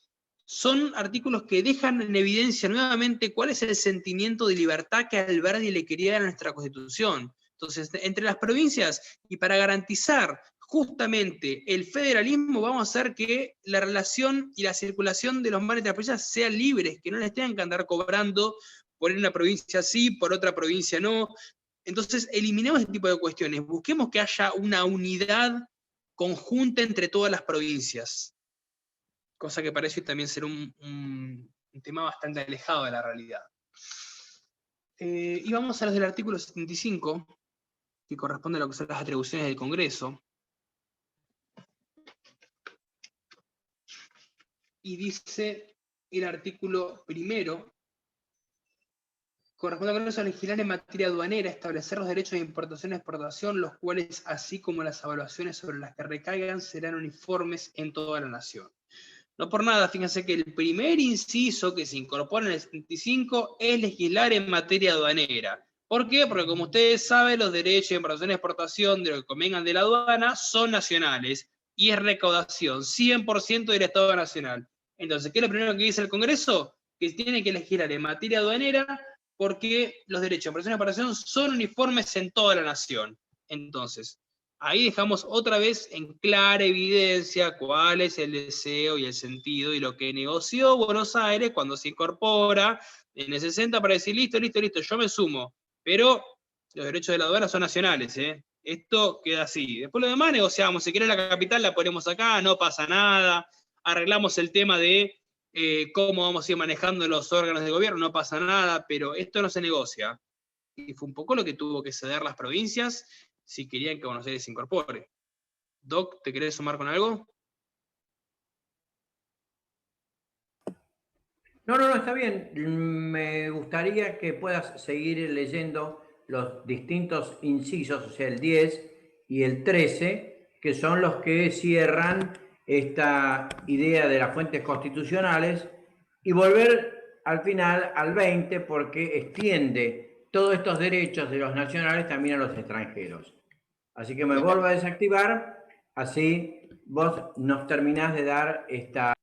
son artículos que dejan en evidencia nuevamente cuál es el sentimiento de libertad que Alberdi le quería dar a nuestra Constitución. Entonces, entre las provincias, y para garantizar justamente el federalismo, vamos a hacer que la relación y la circulación de los mares de las provincias sean libres, que no les tengan que andar cobrando por una provincia sí, por otra provincia no. Entonces, eliminemos este tipo de cuestiones, busquemos que haya una unidad conjunta entre todas las provincias, cosa que parece también ser un tema bastante alejado de la realidad. Y vamos a los del artículo 75, que corresponde a lo que son las atribuciones del Congreso. Y dice el artículo primero, corresponde al Congreso a legislar en materia aduanera, establecer los derechos de importación y exportación, los cuales, así como las evaluaciones sobre las que recaigan, serán uniformes en toda la nación. No por nada, fíjense que el primer inciso que se incorpora en el 75 es legislar en materia aduanera. ¿Por qué? Porque como ustedes saben, los derechos de importación y exportación de lo que convengan de la aduana son nacionales y es recaudación 100% del Estado Nacional. Entonces, ¿qué es lo primero que dice el Congreso? Que tiene que legislar en materia aduanera porque los derechos de importación y exportación son uniformes en toda la nación. Entonces, ahí dejamos otra vez en clara evidencia cuál es el deseo y el sentido y lo que negoció Buenos Aires cuando se incorpora en el 60 para decir, listo, yo me sumo, pero los derechos de la aduana son nacionales, ¿eh? Esto queda así. Después lo demás negociamos, si quiere la capital la ponemos acá, no pasa nada, arreglamos el tema de cómo vamos a ir manejando los órganos de gobierno, no pasa nada, pero esto no se negocia. Y fue un poco lo que tuvo que ceder las provincias si querían que Buenos Aires se incorpore. Doc, ¿te querés sumar con algo? No, está bien. Me gustaría que puedas seguir leyendo los distintos incisos, o sea, el 10 y el 13, que son los que cierran esta idea de las fuentes constitucionales y volver al final al 20 porque extiende todos estos derechos de los nacionales también a los extranjeros. Así que me vuelvo a desactivar, así vos nos terminás de dar esta...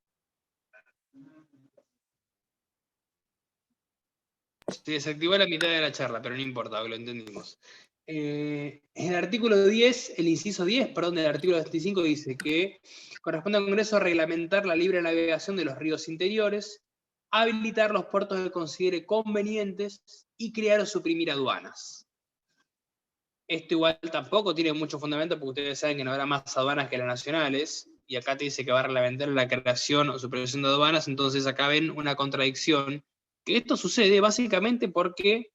Se desactivó la mitad de la charla, pero no importa, lo entendimos. En el artículo 10, el inciso 10, perdón, del artículo 25 dice que corresponde al Congreso reglamentar la libre navegación de los ríos interiores, habilitar los puertos que considere convenientes y crear o suprimir aduanas. Esto igual tampoco tiene mucho fundamento porque ustedes saben que no habrá más aduanas que las nacionales, y acá te dice que va a reglamentar la creación o supresión de aduanas, entonces acá ven una contradicción, que esto sucede básicamente porque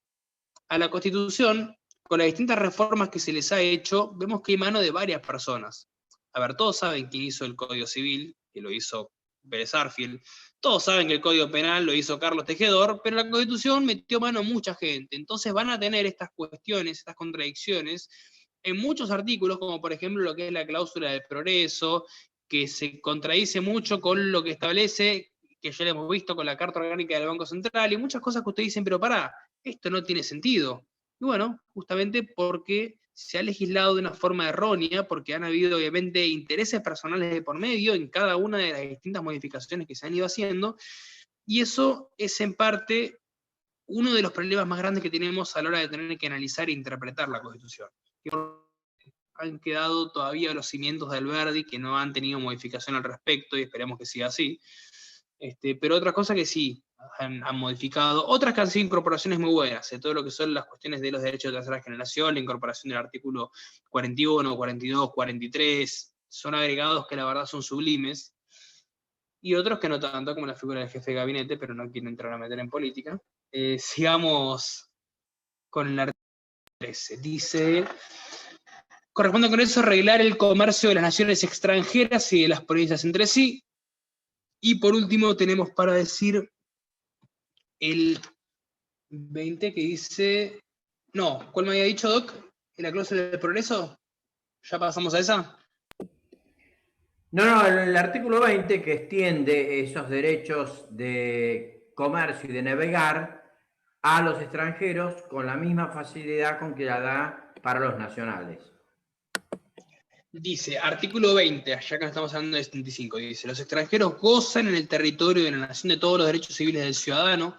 a la Constitución, con las distintas reformas que se les ha hecho, vemos que hay mano de varias personas. A ver, todos saben quién hizo el Código Civil, que lo hizo Vélez Arfield, todos saben que el Código Penal lo hizo Carlos Tejedor, pero la Constitución metió mano a mucha gente, entonces van a tener estas cuestiones, estas contradicciones, en muchos artículos, como por ejemplo lo que es la cláusula del progreso, que se contradice mucho con lo que establece, que ya lo hemos visto con la Carta Orgánica del Banco Central, y muchas cosas que ustedes dicen, pero pará, esto no tiene sentido. Y bueno, justamente porque se ha legislado de una forma errónea, porque han habido obviamente intereses personales de por medio en cada una de las distintas modificaciones que se han ido haciendo, y eso es en parte uno de los problemas más grandes que tenemos a la hora de tener que analizar e interpretar la Constitución. Han quedado todavía los cimientos de Alberdi que no han tenido modificación al respecto, y esperemos que siga así. Pero otras cosas que sí han modificado, otras que han sido incorporaciones muy buenas, de todo lo que son las cuestiones de los derechos de tercera generación, la incorporación del artículo 41, 42, 43, son agregados que la verdad son sublimes, y otros que no tanto, como la figura del jefe de gabinete, pero no quiero entrar a meter en política. Sigamos con el artículo 13. Dice: corresponde con eso arreglar el comercio de las naciones extranjeras y de las provincias entre sí. Y por último tenemos para decir el 20 que dice... No, ¿cuál me había dicho, Doc? ¿En la cláusula del progreso? ¿Ya pasamos a esa? No, el artículo 20 que extiende esos derechos de comercio y de navegar a los extranjeros con la misma facilidad con que la da para los nacionales. Dice, artículo 20, ya que no estamos hablando de 75, dice: los extranjeros gozan en el territorio de la nación de todos los derechos civiles del ciudadano,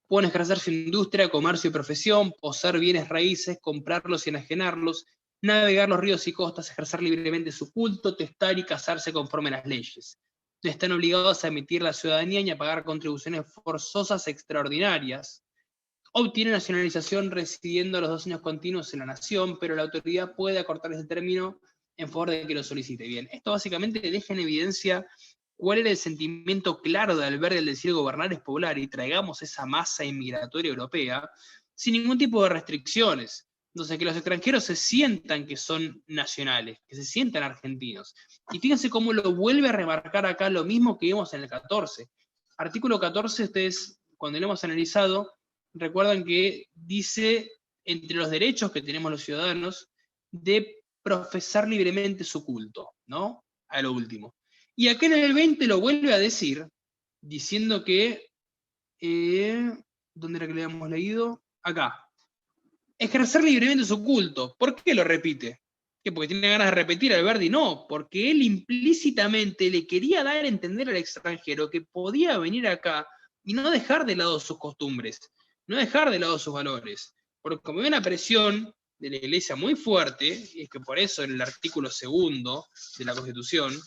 pueden ejercer su industria, comercio y profesión, poseer bienes raíces, comprarlos y enajenarlos, navegar los ríos y costas, ejercer libremente su culto, testar y casarse conforme a las leyes. No están obligados a emitir la ciudadanía ni a pagar contribuciones forzosas extraordinarias. Obtienen nacionalización residiendo los 2 años continuos en la nación, pero la autoridad puede acortar ese término en favor de que lo solicite. Bien, esto básicamente deja en evidencia cuál era el sentimiento claro de Alberdi al decir gobernar es poblar y traigamos esa masa inmigratoria europea sin ningún tipo de restricciones. Entonces, que los extranjeros se sientan que son nacionales, que se sientan argentinos. Y fíjense cómo lo vuelve a remarcar acá lo mismo que vimos en el 14. Artículo 14, ustedes, cuando lo hemos analizado, recuerdan que dice, entre los derechos que tenemos los ciudadanos, de profesar libremente su culto, ¿no? A lo último. Y acá en el 20 lo vuelve a decir, diciendo que, ¿dónde era que le habíamos leído? Acá. Ejercer libremente su culto. ¿Por qué lo repite? ¿Qué, porque tiene ganas de repetir a Alberdi? No, porque él implícitamente le quería dar a entender al extranjero que podía venir acá y no dejar de lado sus costumbres, no dejar de lado sus valores. Porque como hay una presión de la Iglesia muy fuerte, y es que por eso en el artículo 2 de la Constitución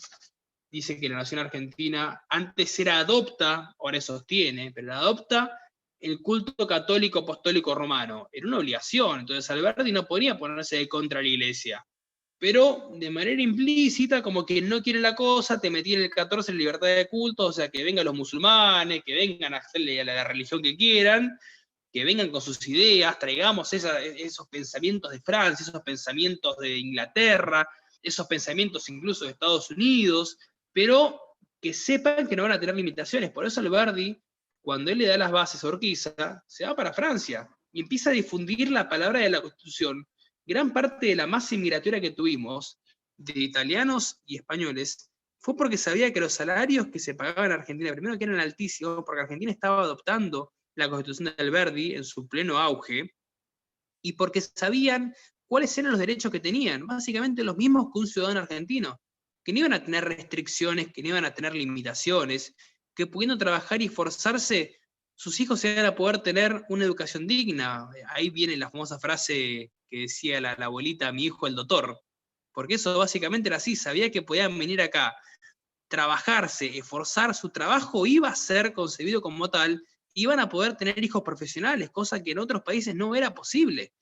dice que la nación argentina antes era adopta, ahora sostiene, pero adopta el culto católico apostólico romano. Era una obligación, entonces Alberdi no podía ponerse de contra la Iglesia. Pero de manera implícita, como que no quiere la cosa, te metí en el 14 en libertad de culto, o sea, que vengan los musulmanes, que vengan a hacerle a la religión que quieran, que vengan con sus ideas, traigamos esos pensamientos de Francia, esos pensamientos de Inglaterra, esos pensamientos incluso de Estados Unidos, pero que sepan que no van a tener limitaciones. Por eso Alberdi, cuando él le da las bases a Urquiza, se va para Francia y empieza a difundir la palabra de la Constitución. Gran parte de la masa inmigratoria que tuvimos, de italianos y españoles, fue porque sabía que los salarios que se pagaban en Argentina, primero que eran altísimos, porque Argentina estaba adoptando la Constitución de Alberdi en su pleno auge, y porque sabían cuáles eran los derechos que tenían, básicamente los mismos que un ciudadano argentino, que no iban a tener restricciones, que no iban a tener limitaciones, que pudiendo trabajar y esforzarse, sus hijos se van a poder tener una educación digna. Ahí viene la famosa frase que decía la abuelita, mi hijo el doctor, porque eso básicamente era así, sabía que podían venir acá, trabajarse, esforzar, su trabajo iba a ser concebido como tal, iban a poder tener hijos profesionales, cosa que en otros países no era posible.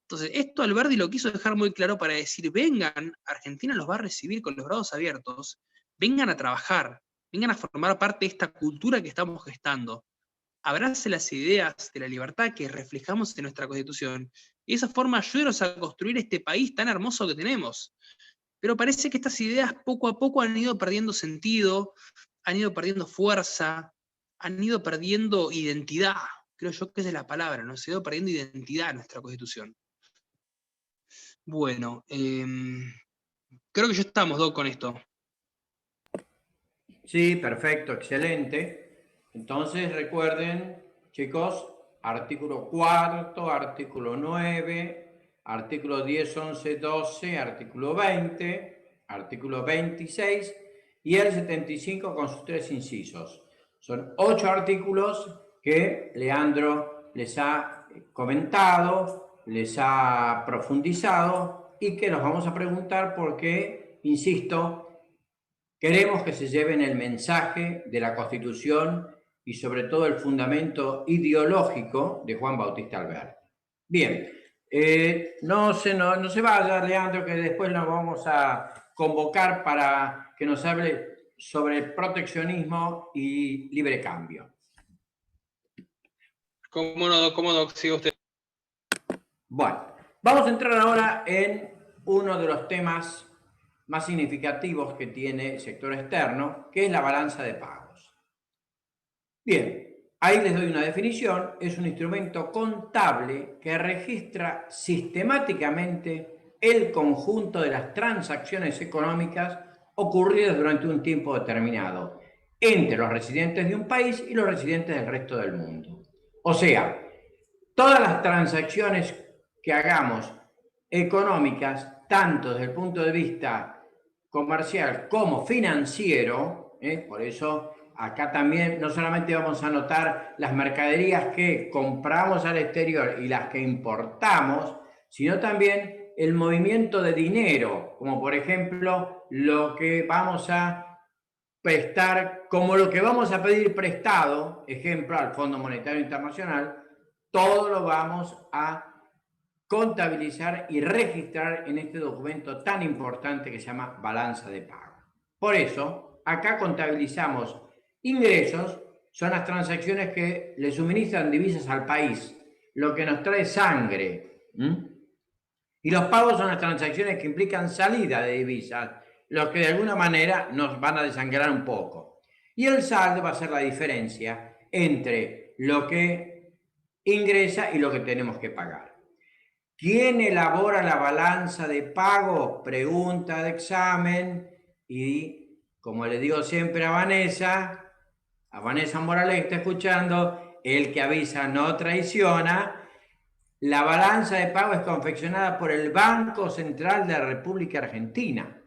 Entonces, esto Alberdi lo quiso dejar muy claro para decir, vengan, Argentina los va a recibir con los brazos abiertos, vengan a trabajar, vengan a formar parte de esta cultura que estamos gestando, abrace las ideas de la libertad que reflejamos en nuestra Constitución, y de esa forma ayúdenos a construir este país tan hermoso que tenemos. Pero parece que estas ideas poco a poco han ido perdiendo sentido, han ido perdiendo fuerza, han ido perdiendo identidad. Creo yo que esa es la palabra, ¿no? Se ha ido perdiendo identidad en nuestra Constitución. Bueno, creo que ya estamos, Doc, con esto. Sí, perfecto, excelente. Entonces recuerden, chicos, artículo 4, artículo 9, artículo 10, 11, 12, artículo 20, artículo 26 y el 75 con sus 3 incisos. Son 8 artículos que Leandro les ha comentado, les ha profundizado y que nos vamos a preguntar porque, insisto, queremos que se lleven el mensaje de la Constitución y sobre todo el fundamento ideológico de Juan Bautista Alberdi. Bien, no se vaya, Leandro, que después nos vamos a convocar para que nos hable sobre el proteccionismo y libre cambio. ¿Cómo no, sigue usted? Bueno, vamos a entrar ahora en uno de los temas más significativos que tiene el sector externo, que es la balanza de pagos. Bien, ahí les doy una definición. Es un instrumento contable que registra sistemáticamente el conjunto de las transacciones económicas ocurridas durante un tiempo determinado entre los residentes de un país y los residentes del resto del mundo. O sea, todas las transacciones que hagamos económicas, tanto desde el punto de vista comercial como financiero, por eso acá también no solamente vamos a anotar las mercaderías que compramos al exterior y las que importamos, sino también el movimiento de dinero, como por ejemplo lo que vamos a prestar, como lo que vamos a pedir prestado, ejemplo, al Fondo Monetario Internacional, todo lo vamos a contabilizar y registrar en este documento tan importante que se llama balanza de pago. Por eso, acá contabilizamos ingresos, son las transacciones que le suministran divisas al país, lo que nos trae sangre. Y los pagos son las transacciones que implican salida de divisas, los que de alguna manera nos van a desangrar un poco. Y el saldo va a ser la diferencia entre lo que ingresa y lo que tenemos que pagar. ¿Quién elabora la balanza de pago? Pregunta de examen. Y como le digo siempre a Vanessa Morales que está escuchando, el que avisa no traiciona. La balanza de pago es confeccionada por el Banco Central de la República Argentina.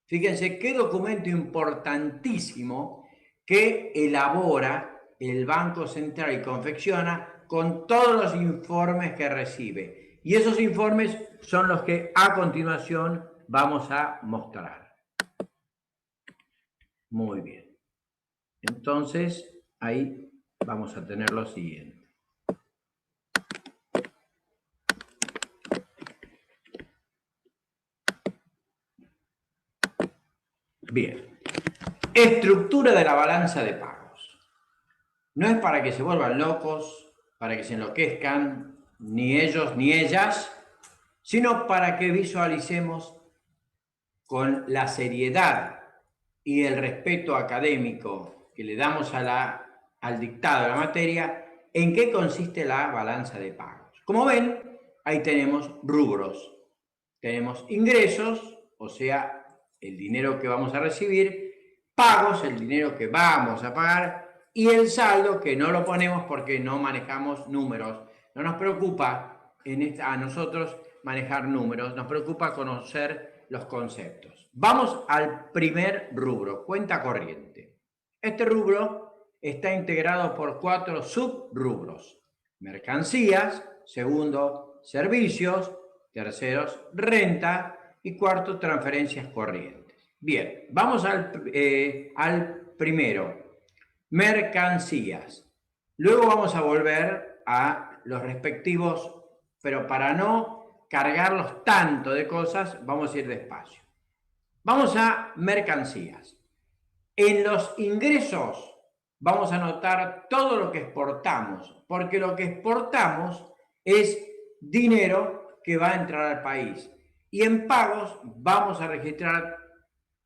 Fíjense qué documento importantísimo que elabora el Banco Central y confecciona con todos los informes que recibe. Y esos informes son los que a continuación vamos a mostrar. Muy bien. Entonces, ahí vamos a tener lo siguiente. Bien. Estructura de la balanza de pagos. No es para que se vuelvan locos, para que se enloquezcan, ni ellos ni ellas, sino para que visualicemos con la seriedad y el respeto académico que le damos al dictado de la materia, en qué consiste la balanza de pagos. Como ven, ahí tenemos rubros. Tenemos ingresos, o sea, el dinero que vamos a recibir, pagos, el dinero que vamos a pagar, y el saldo, que no lo ponemos porque no manejamos números. No nos preocupa a nosotros manejar números, nos preocupa conocer los conceptos. Vamos al primer rubro, cuenta corriente. Este rubro está integrado por 4 subrubros: mercancías, segundo, servicios, terceros, renta, y cuarto, transferencias corrientes. Bien, vamos al primero, mercancías. Luego vamos a volver a los respectivos, pero para no cargarlos tanto de cosas, vamos a ir despacio. Vamos a mercancías. En los ingresos vamos a anotar todo lo que exportamos, porque lo que exportamos es dinero que va a entrar al país. Y en pagos vamos a registrar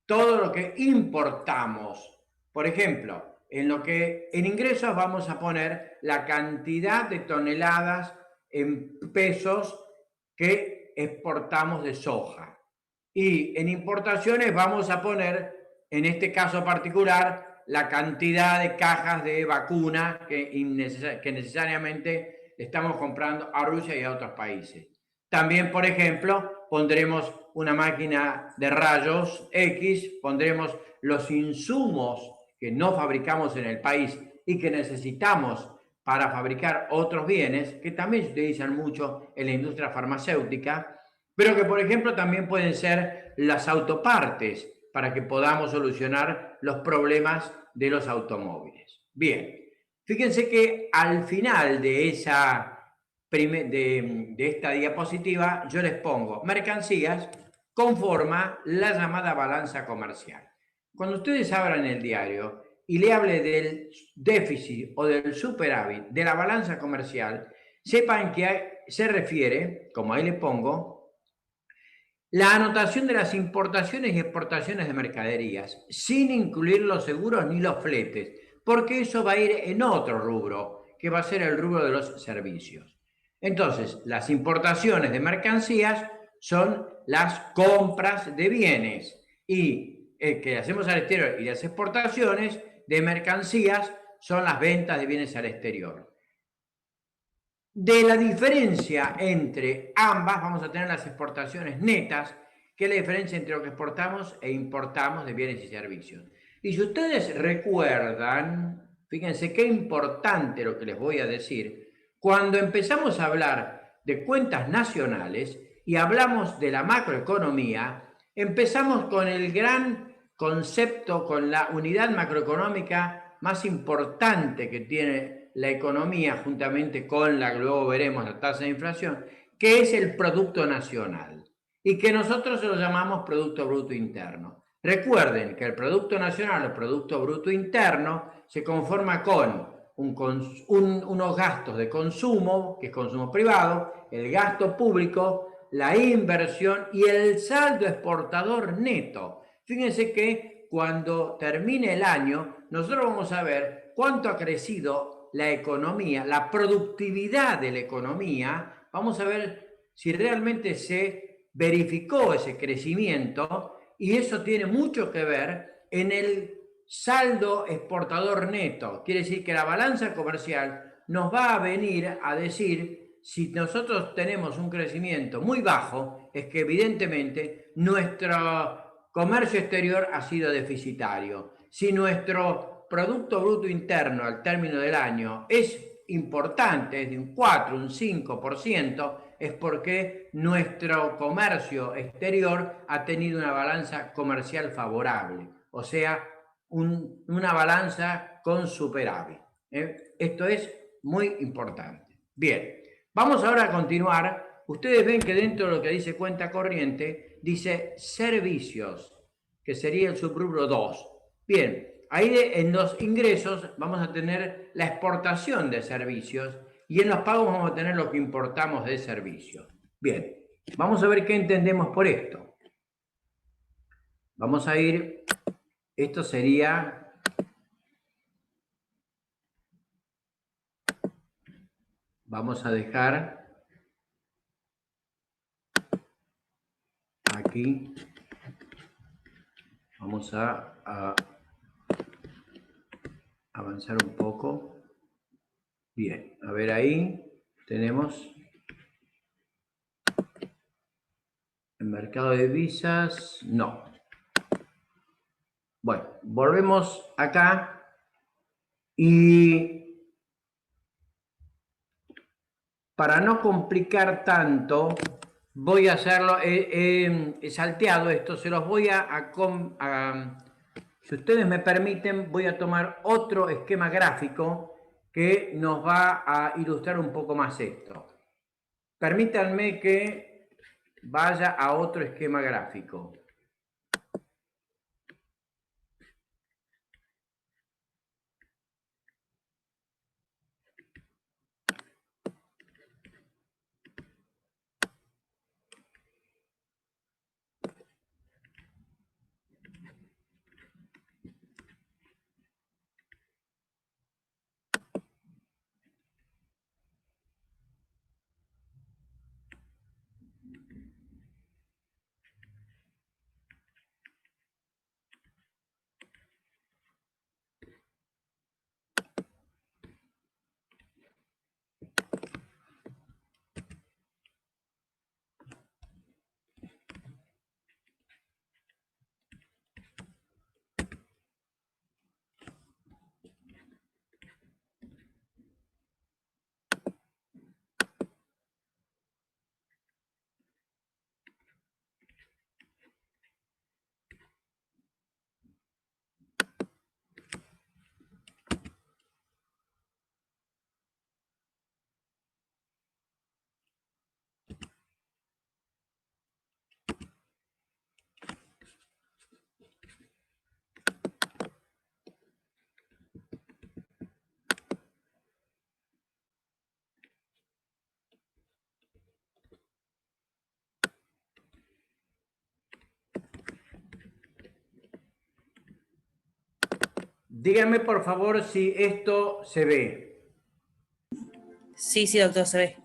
todo lo que importamos. Por ejemplo, en ingresos vamos a poner la cantidad de toneladas en pesos que exportamos de soja. Y en importaciones vamos a poner, en este caso particular, la cantidad de cajas de vacuna que necesariamente estamos comprando a Rusia y a otros países. También, por ejemplo, pondremos una máquina de rayos X, pondremos los insumos que no fabricamos en el país y que necesitamos para fabricar otros bienes, que también se utilizan mucho en la industria farmacéutica, pero que, por ejemplo, también pueden ser las autopartes para que podamos solucionar los problemas de los automóviles. Bien, fíjense que al final de esta diapositiva yo les pongo mercancías conforma la llamada balanza comercial. Cuando ustedes abran el diario y le hable del déficit o del superávit de la balanza comercial, sepan que se refiere, como ahí le pongo, la anotación de las importaciones y exportaciones de mercaderías, sin incluir los seguros ni los fletes, porque eso va a ir en otro rubro, que va a ser el rubro de los servicios. Entonces, las importaciones de mercancías son las compras de bienes y que hacemos al exterior, y las exportaciones de mercancías son las ventas de bienes al exterior. De la diferencia entre ambas vamos a tener las exportaciones netas, que es la diferencia entre lo que exportamos e importamos de bienes y servicios. Y si ustedes recuerdan, fíjense qué importante lo que les voy a decir, cuando empezamos a hablar de cuentas nacionales y hablamos de la macroeconomía, empezamos con el gran concepto, con la unidad macroeconómica más importante que tiene la economía, juntamente con luego veremos la tasa de inflación, que es el Producto Nacional, y que nosotros lo llamamos Producto Bruto Interno. Recuerden que el Producto Nacional o Producto Bruto Interno se conforma con unos gastos de consumo, que es consumo privado, el gasto público, la inversión y el saldo exportador neto. Fíjense que cuando termine el año, nosotros vamos a ver cuánto ha crecido la economía, la productividad de la economía. Vamos a ver si realmente se verificó ese crecimiento, y eso tiene mucho que ver en el saldo exportador neto. Quiere decir que la balanza comercial nos va a venir a decir si nosotros tenemos un crecimiento muy bajo, es que evidentemente nuestro comercio exterior ha sido deficitario. Si nuestro Producto Bruto Interno al término del año es importante, es de un 4, un 5%, es porque nuestro comercio exterior ha tenido una balanza comercial favorable, o sea, una balanza con superávit. Esto es muy importante. Bien, vamos ahora a continuar. Ustedes ven que dentro de lo que dice cuenta corriente, dice servicios, que sería el subrubro 2. Bien, ahí en los ingresos vamos a tener la exportación de servicios y en los pagos vamos a tener lo que importamos de servicios. Bien, vamos a ver qué entendemos por esto. Vamos a ir, esto sería, vamos a dejar aquí, vamos a avanzar un poco. Bien, a ver ahí tenemos el mercado de divisas, no. Bueno, volvemos acá y para no complicar tanto, voy a hacerlo, he salteado esto, se los voy si ustedes me permiten, voy a tomar otro esquema gráfico que nos va a ilustrar un poco más esto. Permítanme que vaya a otro esquema gráfico. Díganme, por favor, si esto se ve. Sí, sí, doctor, se ve.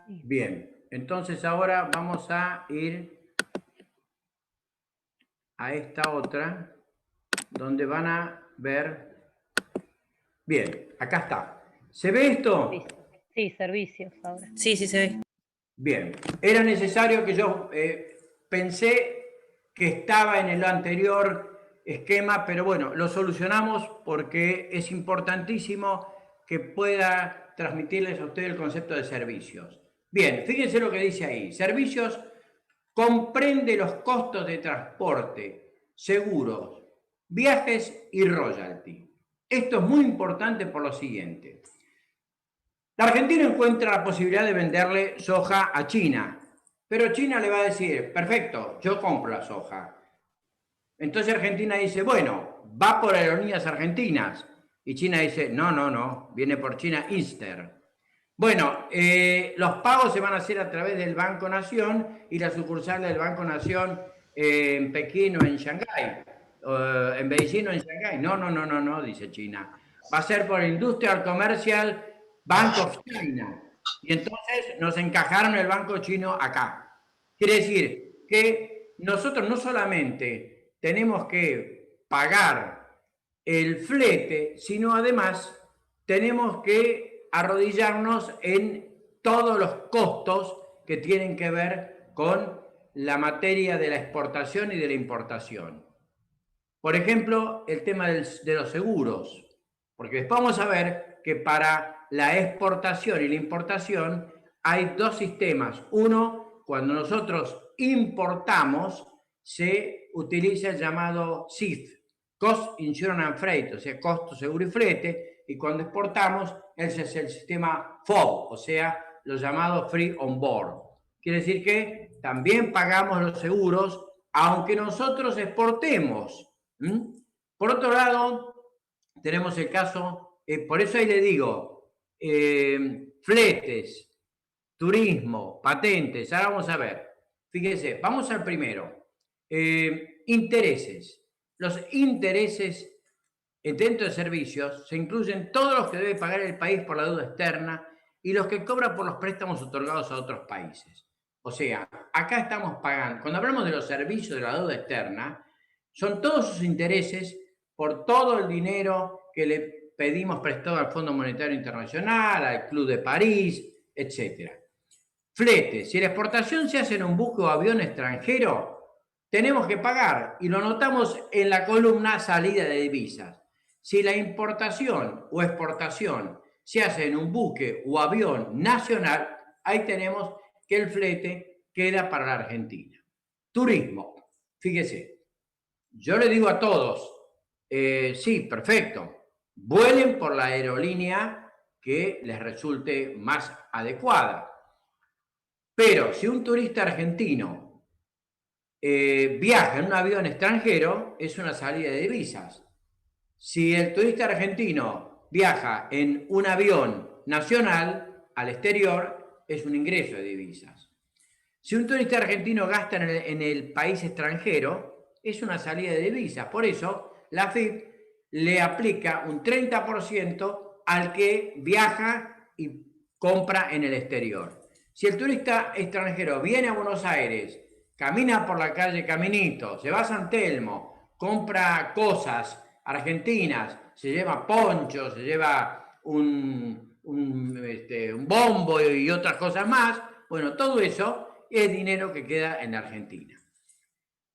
Bien, entonces ahora vamos a ir a esta otra, donde van a ver... Bien, acá está. ¿Se ve esto? Sí, servicios ahora. Sí, sí, se ve. Bien, era necesario que yo pensé que estaba en el anterior esquema, pero bueno, lo solucionamos porque es importantísimo que pueda transmitirles a ustedes el concepto de servicios. Bien, fíjense lo que dice ahí. Servicios comprende los costos de transporte, seguros, viajes y royalty. Esto es muy importante por lo siguiente. La Argentina encuentra la posibilidad de venderle soja a China, pero China le va a decir, perfecto, yo compro la soja. Entonces Argentina dice, bueno, va por Aerolíneas Argentinas. Y China dice, no, no, no, viene por China Easter. Bueno, los pagos se van a hacer a través del Banco Nación y la sucursal del Banco Nación en Pekín o en Shanghái, en Beijing o en Shanghái. No, no, no, no, no, dice China. Va a ser por Industrial Commercial Bank of China. Y entonces nos encajaron el banco chino acá. Quiere decir que nosotros no solamente tenemos que pagar el flete, sino además tenemos que arrodillarnos en todos los costos que tienen que ver con la materia de la exportación y de la importación. Por ejemplo, el tema de los seguros, porque después vamos a ver que para la exportación y la importación hay dos sistemas. Uno, cuando nosotros importamos, se utiliza el llamado CIF, Cost, Insurance and Freight, o sea, costo, seguro y flete, y cuando exportamos, ese es el sistema FOB, o sea, los llamados Free On Board. Quiere decir que también pagamos los seguros, aunque nosotros exportemos. Por otro lado, tenemos el caso, por eso ahí le digo, fletes, turismo, patentes. Ahora vamos a ver, fíjense, vamos al primero. Intereses. Los intereses dentro de servicios se incluyen todos los que debe pagar el país por la deuda externa y los que cobra por los préstamos otorgados a otros países. O sea, acá estamos pagando, cuando hablamos de los servicios de la deuda externa, son todos sus intereses por todo el dinero que le pedimos prestado al Fondo Monetario Internacional, al Club de París, etc. Flete. Si la exportación se hace en un buque o avión extranjero, tenemos que pagar y lo notamos en la columna salida de divisas. Si la importación o exportación se hace en un buque o avión nacional, ahí tenemos que el flete queda para la Argentina. Turismo. Fíjese, yo le digo a todos, sí, perfecto, vuelen por la aerolínea que les resulte más adecuada. Pero si un turista argentino viaja en un avión extranjero, es una salida de divisas. Si el turista argentino viaja en un avión nacional al exterior, es un ingreso de divisas. Si un turista argentino gasta en el país extranjero, es una salida de divisas. Por eso, la AFIP le aplica un 30% al que viaja y compra en el exterior. Si el turista extranjero viene a Buenos Aires, camina por la calle Caminito, se va a San Telmo, compra cosas argentinas, se lleva ponchos, se lleva un bombo y otras cosas más, bueno, todo eso es dinero que queda en Argentina.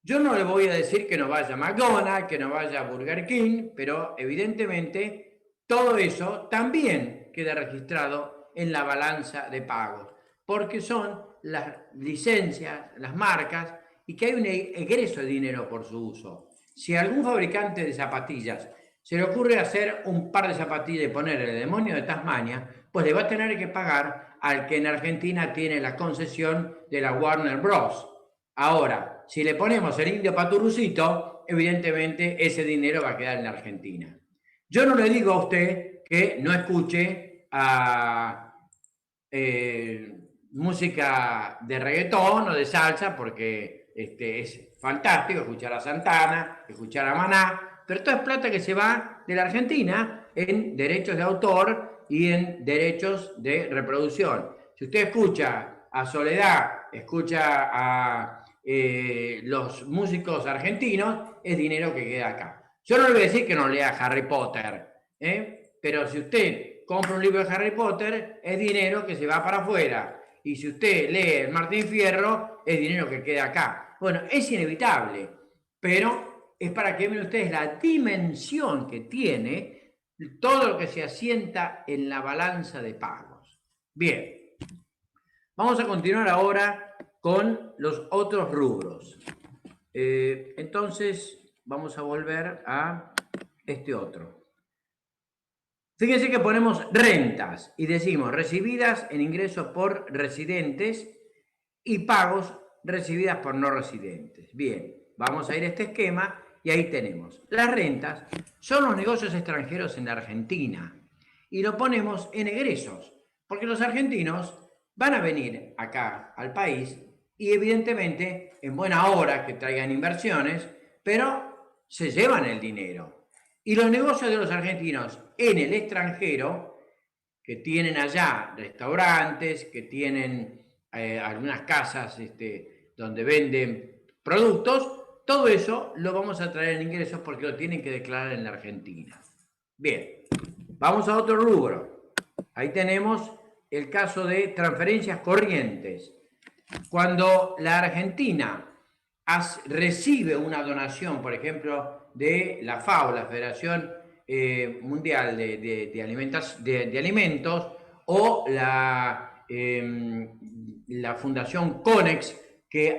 Yo no le voy a decir que no vaya a McDonald's, que no vaya a Burger King, pero evidentemente todo eso también queda registrado en la balanza de pagos, porque son las licencias, las marcas, y que hay un egreso de dinero por su uso. Si a algún fabricante de zapatillas se le ocurre hacer un par de zapatillas y poner el demonio de Tasmania, pues le va a tener que pagar al que en Argentina tiene la concesión de la Warner Bros. Ahora, si le ponemos el indio Paturucito, evidentemente ese dinero va a quedar en la Argentina. Yo no le digo a usted que no escuche a música de reggaetón o de salsa, porque es fantástico escuchar a Santana, escuchar a Maná, pero toda es plata que se va de la Argentina en derechos de autor y en derechos de reproducción. Si usted escucha a Soledad, escucha a los músicos argentinos, es dinero que queda acá. Yo no le voy a decir que no lea Harry Potter, pero si usted compra un libro de Harry Potter, es dinero que se va para afuera. Y si usted lee el Martín Fierro, es dinero que queda acá. Bueno, es inevitable, pero es para que vean ustedes la dimensión que tiene todo lo que se asienta en la balanza de pagos. Bien, vamos a continuar ahora con los otros rubros. Entonces, vamos a volver a este otro. Fíjense que ponemos rentas y decimos recibidas en ingresos por residentes y pagos recibidas por no residentes. Bien, vamos a ir a este esquema y ahí tenemos. Las rentas son los negocios extranjeros en Argentina y lo ponemos en egresos, porque los argentinos van a venir acá al país y evidentemente en buena hora que traigan inversiones, pero se llevan el dinero. Y los negocios de los argentinos en el extranjero, que tienen allá restaurantes, que tienen algunas casas donde venden productos, todo eso lo vamos a traer en ingresos porque lo tienen que declarar en la Argentina. Bien, vamos a otro rubro. Ahí tenemos el caso de transferencias corrientes. Cuando la Argentina recibe una donación, por ejemplo, de la FAO, la Federación Mundial de Alimentos, o la Fundación CONEX, que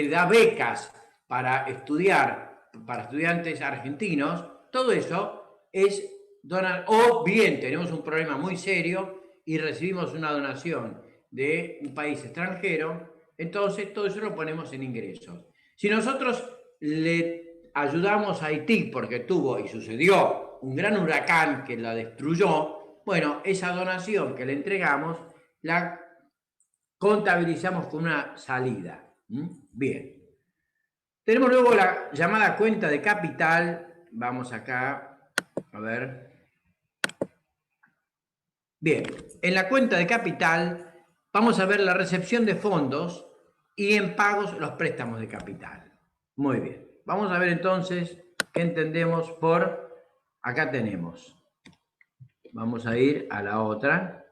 da becas para estudiar para estudiantes argentinos, todo eso es donar. O bien tenemos un problema muy serio y recibimos una donación de un país extranjero, entonces todo eso lo ponemos en ingresos. Si nosotros le ayudamos a Haití porque tuvo y sucedió un gran huracán que la destruyó, bueno, esa donación que le entregamos la contabilizamos con una salida. Bien. Tenemos luego la llamada cuenta de capital. Vamos acá, a ver. Bien, en la cuenta de capital vamos a ver la recepción de fondos y en pagos los préstamos de capital. Muy bien, vamos a ver entonces qué entendemos por, acá tenemos Vamos a ir a la otra.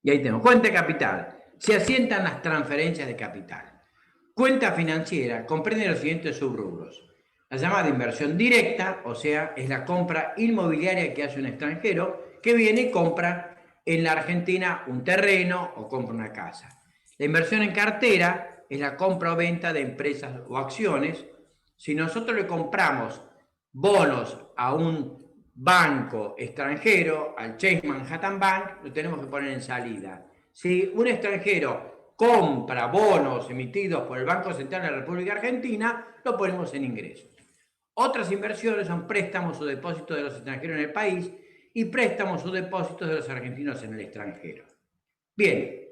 Y ahí tenemos, cuenta de capital. Se asientan las transferencias de capital. Cuenta financiera comprende los siguientes subrubros. La llamada inversión directa, o sea, es la compra inmobiliaria que hace un extranjero que viene y compra en la Argentina un terreno o compra una casa. La inversión en cartera es la compra o venta de empresas o acciones. Si nosotros le compramos bonos a un banco extranjero, al Chase Manhattan Bank, lo tenemos que poner en salida. Si un extranjero compra bonos emitidos por el Banco Central de la República Argentina, lo ponemos en ingresos. Otras inversiones son préstamos o depósitos de los extranjeros en el país y préstamos o depósitos de los argentinos en el extranjero. Bien,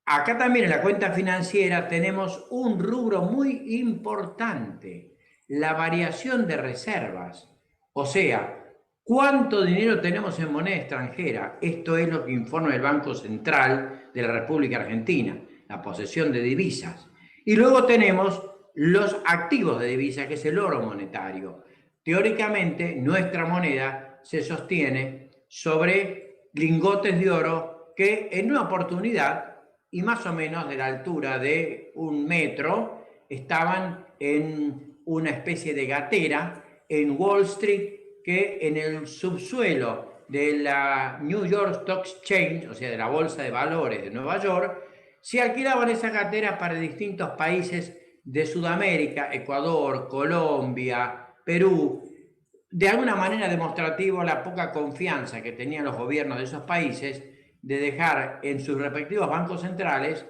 acá también en la cuenta financiera tenemos un rubro muy importante, la variación de reservas. O sea, ¿cuánto dinero tenemos en moneda extranjera? Esto es lo que informa el Banco Central de la República Argentina, la posesión de divisas. Y luego tenemos los activos de divisas, que es el oro monetario. Teóricamente, nuestra moneda se sostiene sobre lingotes de oro que en una oportunidad, y más o menos de la altura de 1 metro, estaban en una especie de gatera en Wall Street, que en el subsuelo de la New York Stock Exchange, o sea, de la Bolsa de Valores de Nueva York, se alquilaban esas gateras para distintos países de Sudamérica, Ecuador, Colombia, Perú, de alguna manera demostrativo la poca confianza que tenían los gobiernos de esos países de dejar en sus respectivos bancos centrales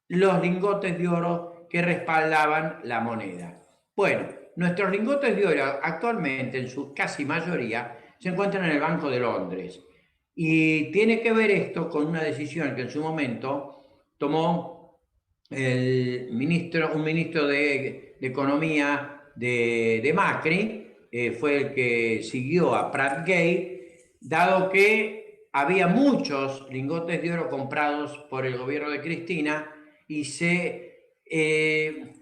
los lingotes de oro que respaldaban la moneda. Bueno, nuestros lingotes de oro actualmente, en su casi mayoría, se encuentran en el Banco de Londres. Y tiene que ver esto con una decisión que en su momento tomó un ministro de Economía de Macri, fue el que siguió a Pratt Gate, dado que había muchos lingotes de oro comprados por el gobierno de Cristina y se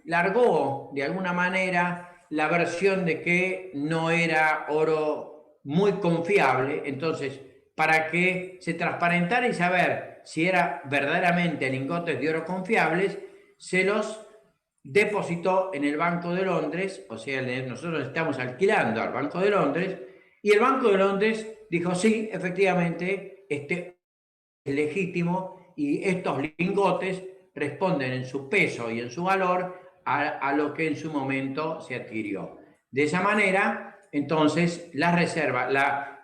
largó de alguna manera la versión de que no era oro muy confiable. Entonces, para que se transparentara y saber si era verdaderamente lingotes de oro confiables, se los depositó en el Banco de Londres, o sea, nosotros estamos alquilando al Banco de Londres, y el Banco de Londres dijo, sí, efectivamente, este es legítimo y estos lingotes responden en su peso y en su valor a lo que en su momento se adquirió. De esa manera, entonces, las reservas, la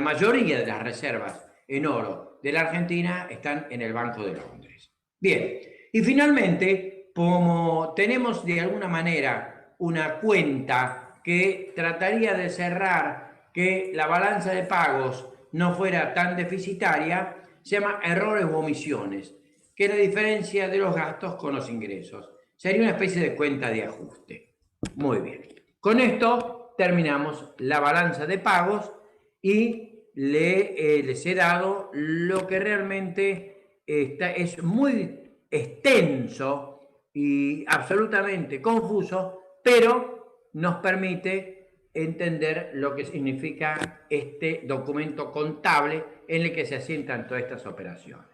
mayoría de las reservas en oro de la Argentina están en el Banco de Londres. Bien, y finalmente, como tenemos de alguna manera una cuenta que trataría de cerrar que la balanza de pagos no fuera tan deficitaria, se llama errores u omisiones, que es la diferencia de los gastos con los ingresos. Sería una especie de cuenta de ajuste. Muy bien. Con esto terminamos la balanza de pagos y les he dado lo que realmente es muy extenso y absolutamente confuso, pero nos permite entender lo que significa este documento contable en el que se asientan todas estas operaciones.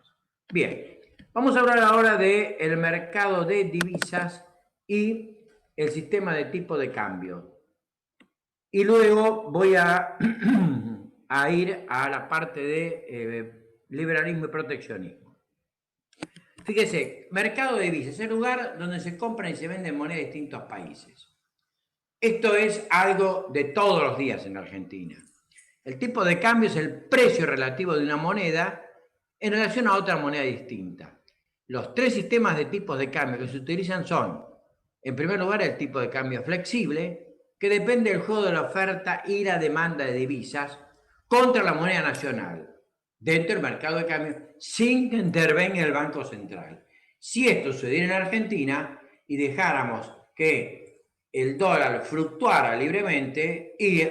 Bien, vamos a hablar ahora del mercado de divisas y el sistema de tipo de cambio. Y luego voy a ir a la parte de liberalismo y proteccionismo. Fíjese, mercado de divisas es el lugar donde se compran y se venden monedas de distintos países. Esto es algo de todos los días en Argentina. El tipo de cambio es el precio relativo de una moneda en relación a otra moneda distinta. Los tres sistemas de tipos de cambio que se utilizan son, en primer lugar, el tipo de cambio flexible, que depende del juego de la oferta y la demanda de divisas contra la moneda nacional dentro del mercado de cambio sin que intervenga el Banco Central. Si esto sucediera en Argentina y dejáramos que el dólar fluctuara libremente, y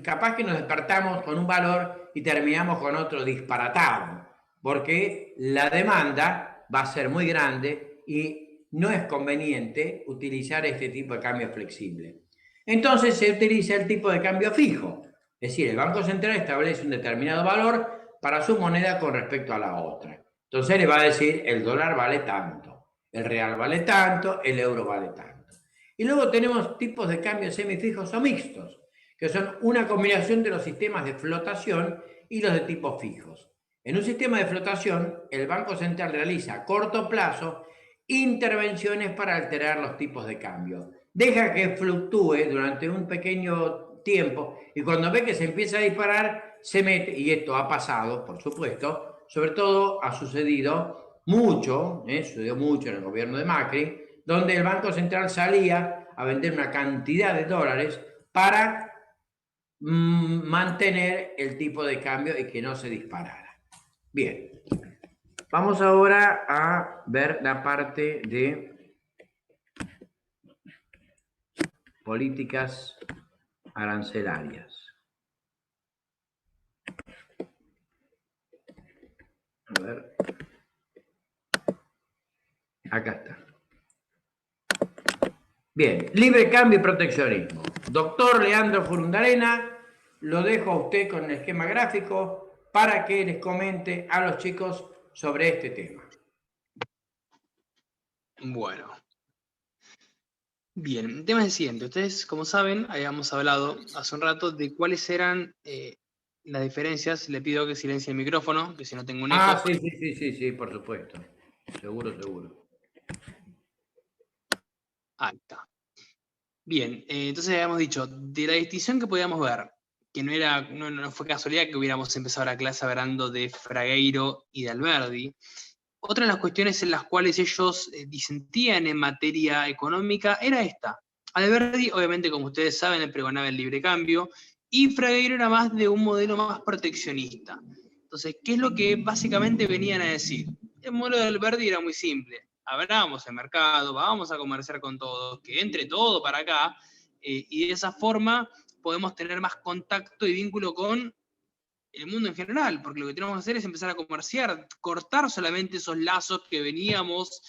capaz que nos despertamos con un valor y terminamos con otro disparatado, porque la demanda va a ser muy grande y no es conveniente utilizar este tipo de cambio flexible. entonces se utiliza el tipo de cambio fijo. Es decir, el Banco Central establece un determinado valor para su moneda con respecto a la otra. Entonces le va a decir, el dólar vale tanto, el real vale tanto, el euro vale tanto. Y luego tenemos tipos de cambio semifijos o mixtos, que son una combinación de los sistemas de flotación y los de tipos fijos. En un sistema de flotación, el Banco Central realiza a corto plazo intervenciones para alterar los tipos de cambio. Deja que fluctúe durante un pequeño tiempo y cuando ve que se empieza a disparar, se mete, y esto ha pasado, por supuesto, sobre todo ha sucedido mucho, sucedió mucho en el gobierno de Macri, donde el Banco Central salía a vender una cantidad de dólares para mantener el tipo de cambio y que no se disparara. Bien, vamos ahora a ver la parte de políticas arancelarias. A ver. Acá está. Bien, libre cambio y proteccionismo. Doctor Leandro Furundarena, lo dejo a usted con el esquema gráfico para que les comente a los chicos sobre este tema. Bueno. Bien, el tema es el siguiente. Ustedes, como saben, habíamos hablado hace un rato de cuáles eran las diferencias. Le pido que silencie el micrófono, que si no tengo un eco. Sí, por supuesto. Seguro. Ahí está. Bien, entonces habíamos dicho, de la distinción que podíamos ver, que no fue casualidad que hubiéramos empezado la clase hablando de Fragueiro y de Alberdi. Otra de las cuestiones en las cuales ellos disentían en materia económica era esta. Alberdi, obviamente, como ustedes saben, él pregonaba el libre cambio, y Fragueiro era más de un modelo más proteccionista. Entonces, ¿qué es lo que básicamente venían a decir? El modelo de Alberdi era muy simple. Abramos el mercado, vamos a comerciar con todos, que entre todo para acá, y de esa forma podemos tener más contacto y vínculo con el mundo en general, porque lo que tenemos que hacer es empezar a comerciar, cortar solamente esos lazos que veníamos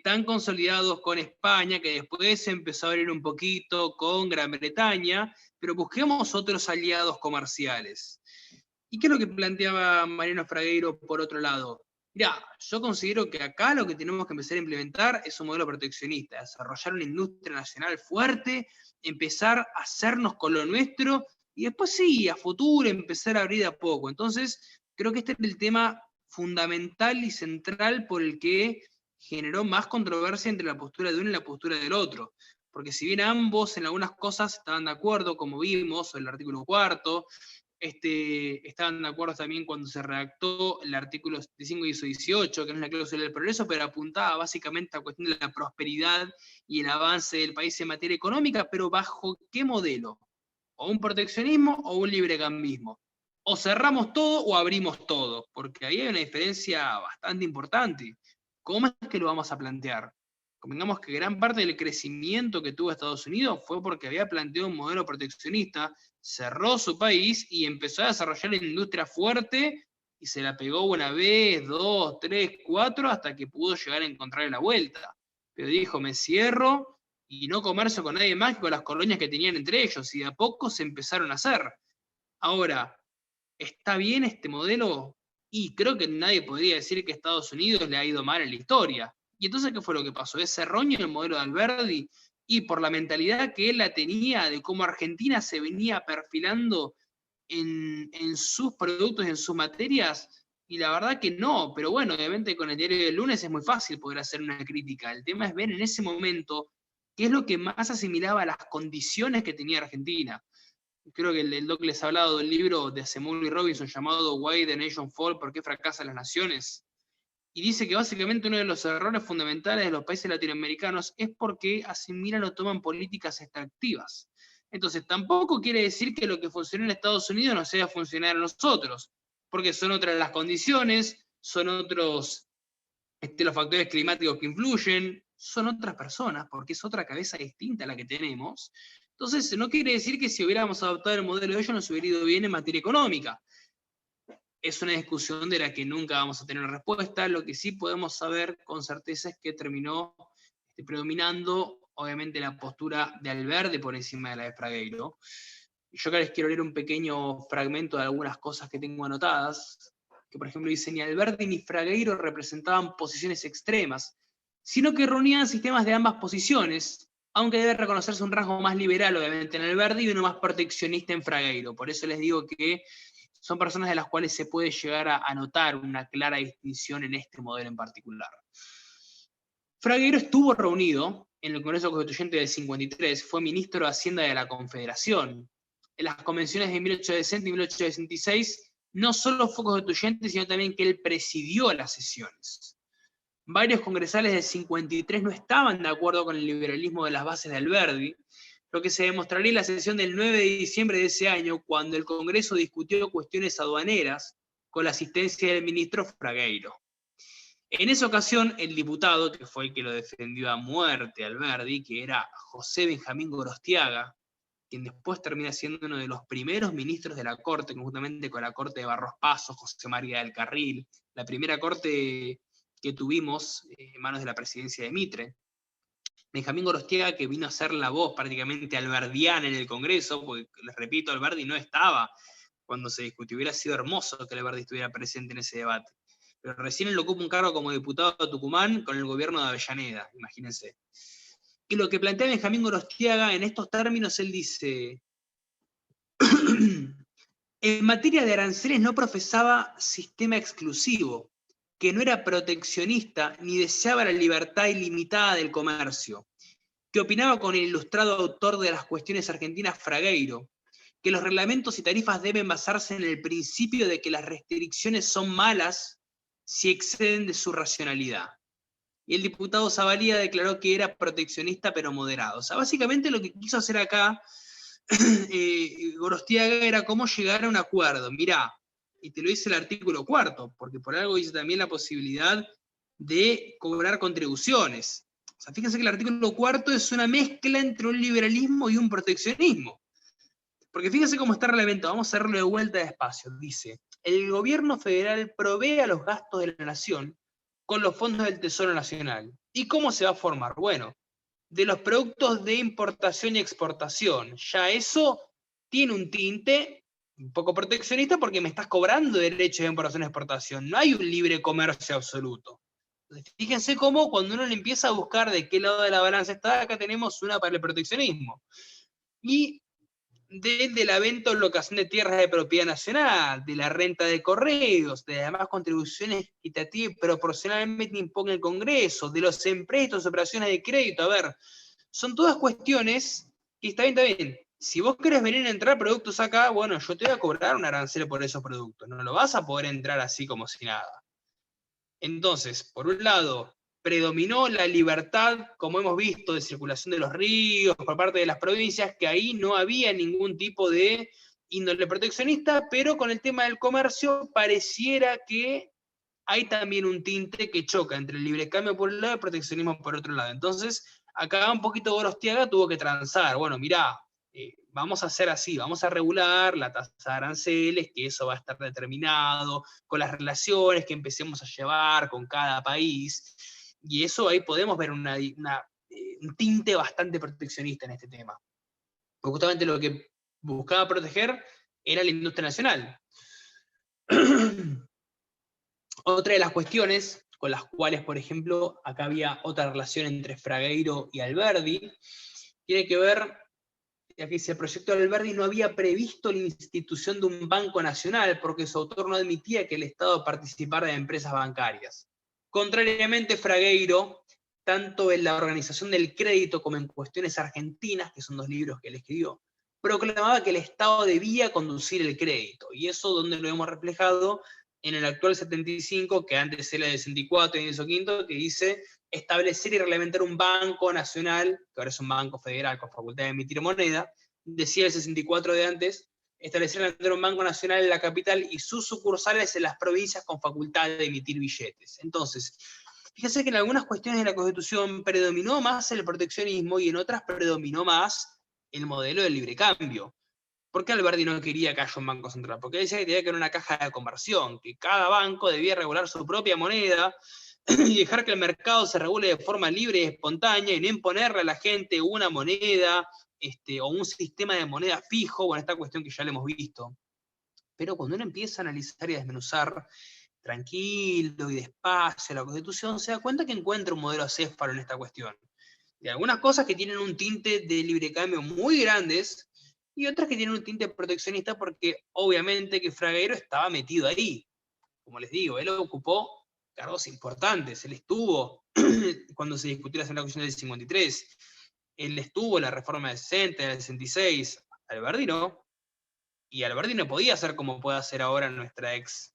tan consolidados con España, que después se empezó a abrir un poquito con Gran Bretaña, pero busquemos otros aliados comerciales. ¿Y qué es lo que planteaba Mariano Fragueiro por otro lado? Mirá, yo considero que acá lo que tenemos que empezar a implementar es un modelo proteccionista, desarrollar una industria nacional fuerte, empezar a hacernos con lo nuestro y después sí, a futuro empezar a abrir de a poco. Entonces, creo que este es el tema fundamental y central por el que generó más controversia entre la postura de uno y la postura del otro. Porque si bien ambos en algunas cosas estaban de acuerdo, como vimos, el artículo 4, estaban de acuerdo también cuando se redactó el artículo 75 y 18, que no es la cláusula del progreso, pero apuntaba básicamente a la cuestión de la prosperidad y el avance del país en materia económica, pero ¿bajo qué modelo? O un proteccionismo o un librecambismo. O cerramos todo o abrimos todo, porque ahí hay una diferencia bastante importante. ¿Cómo es que lo vamos a plantear? Convengamos que gran parte del crecimiento que tuvo Estados Unidos fue porque había planteado un modelo proteccionista, cerró su país y empezó a desarrollar una industria fuerte y se la pegó una vez, dos, tres, cuatro, hasta que pudo llegar a encontrar la vuelta. Pero dijo, me cierro y no comercio con nadie más que con las colonias que tenían entre ellos, y de a poco se empezaron a hacer. Ahora, ¿está bien este modelo? Y creo que nadie podría decir que a Estados Unidos le ha ido mal en la historia. ¿Y entonces qué fue lo que pasó? ¿Es erróneo el modelo de Alberdi? Y por la mentalidad que él la tenía de cómo Argentina se venía perfilando en sus productos, en sus materias, y la verdad que no, pero bueno, obviamente con el diario del lunes es muy fácil poder hacer una crítica. El tema es ver en ese momento qué es lo que más asimilaba a las condiciones que tenía Argentina. Creo que el doc les ha hablado del libro de Asimov y Robinson llamado Why the Nation Fall, ¿por qué fracasan las naciones? Y dice que básicamente uno de los errores fundamentales de los países latinoamericanos es porque asimilan o toman políticas extractivas. Entonces, tampoco quiere decir que lo que funciona en Estados Unidos no sea funcionar a nosotros, porque son otras las condiciones, son otros los factores climáticos que influyen, son otras personas, porque es otra cabeza distinta a la que tenemos. Entonces, no quiere decir que si hubiéramos adoptado el modelo de ellos nos hubiera ido bien en materia económica. Es una discusión de la que nunca vamos a tener respuesta. Lo que sí podemos saber con certeza es que terminó predominando obviamente la postura de Alberdi por encima de la de Fragueiro. Yo acá les quiero leer un pequeño fragmento de algunas cosas que tengo anotadas, que por ejemplo dice: ni Alberdi ni Fragueiro representaban posiciones extremas, sino que reunían sistemas de ambas posiciones, aunque debe reconocerse un rasgo más liberal, obviamente, en Alberdi y uno más proteccionista en Fragueiro. Por eso les digo que son personas de las cuales se puede llegar a notar una clara distinción en este modelo en particular. Fragueiro estuvo reunido en el Congreso Constituyente del 53, fue ministro de Hacienda de la Confederación. En las convenciones de 1860 y 1866 no solo fue constituyente, sino también que él presidió las sesiones. Varios congresales del 53 no estaban de acuerdo con el liberalismo de las bases de Alberdi, lo que se demostraría en la sesión del 9 de diciembre de ese año, cuando el Congreso discutió cuestiones aduaneras con la asistencia del ministro Fragueiro. En esa ocasión, el diputado, que fue el que lo defendió a muerte a Alberdi, que era José Benjamín Gorostiaga, quien después termina siendo uno de los primeros ministros de la Corte, conjuntamente con la Corte de Barros Paso, José María del Carril, la primera corte que tuvimos en manos de la presidencia de Mitre. Benjamín Gorostiaga, que vino a ser la voz prácticamente alberdiana en el Congreso, porque les repito, Alberdi no estaba cuando se discutió. Hubiera sido hermoso que Alberdi estuviera presente en ese debate. Pero recién él ocupa un cargo como diputado de Tucumán con el gobierno de Avellaneda, imagínense. Y lo que plantea Benjamín Gorostiaga en estos términos, él dice: en materia de aranceles no profesaba sistema exclusivo, que no era proteccionista ni deseaba la libertad ilimitada del comercio, que opinaba con el ilustrado autor de las cuestiones argentinas Fragueiro, que los reglamentos y tarifas deben basarse en el principio de que las restricciones son malas si exceden de su racionalidad. Y el diputado Zavalía declaró que era proteccionista pero moderado. O sea, básicamente lo que quiso hacer acá Gorostiaga era cómo llegar a un acuerdo. Mirá, y te lo dice el artículo 4, porque por algo dice también la posibilidad de cobrar contribuciones. O sea, fíjense que el artículo 4 es una mezcla entre un liberalismo y un proteccionismo. Porque fíjense cómo está el reglamento, vamos a hacerlo de vuelta despacio. Dice: el gobierno federal provee a los gastos de la nación con los fondos del Tesoro Nacional. ¿Y cómo se va a formar? Bueno, de los productos de importación y exportación. Ya eso tiene un tinte un poco proteccionista porque me estás cobrando derechos de importación y exportación. No hay un libre comercio absoluto. Entonces, fíjense cómo cuando uno le empieza a buscar de qué lado de la balanza está, acá tenemos una para el proteccionismo. Y de la venta o locación de tierras de propiedad nacional, de la renta de correos, de las demás contribuciones equitativas y proporcionalmente imponga el Congreso, de los empréstitos, operaciones de crédito. A ver, son todas cuestiones que está bien. Si vos querés venir a entrar productos acá, bueno, yo te voy a cobrar un arancel por esos productos. No lo vas a poder entrar así como si nada. Entonces, por un lado, predominó la libertad, como hemos visto, de circulación de los ríos por parte de las provincias, que ahí no había ningún tipo de índole proteccionista, pero con el tema del comercio pareciera que hay también un tinte que choca entre el libre cambio por un lado y el proteccionismo por otro lado. Entonces, acá un poquito Gorostiaga tuvo que transar. Bueno, mirá, vamos a hacer así, vamos a regular la tasa de aranceles, que eso va a estar determinado, con las relaciones que empecemos a llevar con cada país, y eso ahí podemos ver un tinte bastante proteccionista en este tema. Porque justamente lo que buscaba proteger era la industria nacional. Otra de las cuestiones con las cuales, por ejemplo, acá había otra relación entre Fragueiro y Alberdi, tiene que ver, aquí dice: el proyecto de Alberdi no había previsto la institución de un banco nacional porque su autor no admitía que el Estado participara de empresas bancarias. Contrariamente, Fragueiro, tanto en la organización del crédito como en Cuestiones Argentinas, que son dos libros que él escribió, proclamaba que el Estado debía conducir el crédito. Y eso donde lo hemos reflejado en el actual 75, que antes era el 64 y en eso quinto, que dice establecer y reglamentar un banco nacional, que ahora es un banco federal con facultad de emitir moneda. Decía el 64 de antes, establecer y reglamentar un banco nacional en la capital y sus sucursales en las provincias con facultad de emitir billetes. Entonces, fíjense que en algunas cuestiones de la Constitución predominó más el proteccionismo y en otras predominó más el modelo del libre cambio. ¿Por qué Alberdi no quería que haya un banco central? Porque decía que tenía que haber una caja de conversión, que cada banco debía regular su propia moneda, y dejar que el mercado se regule de forma libre y espontánea y no imponerle a la gente una moneda o un sistema de moneda fijo, bueno, esta cuestión que ya la hemos visto. Pero cuando uno empieza a analizar y a desmenuzar tranquilo y despacio la Constitución, se da cuenta que encuentra un modelo acéfalo en esta cuestión. De algunas cosas que tienen un tinte de libre cambio muy grandes y otras que tienen un tinte proteccionista porque obviamente que Fragueiro estaba metido ahí. Como les digo, él ocupó cargos importantes. Él estuvo cuando se discutió la Asamblea Constitucional del 53. Él estuvo en la reforma del 60, en el 66. Alberdi no. Y Alberdi no podía ser como puede hacer ahora nuestra ex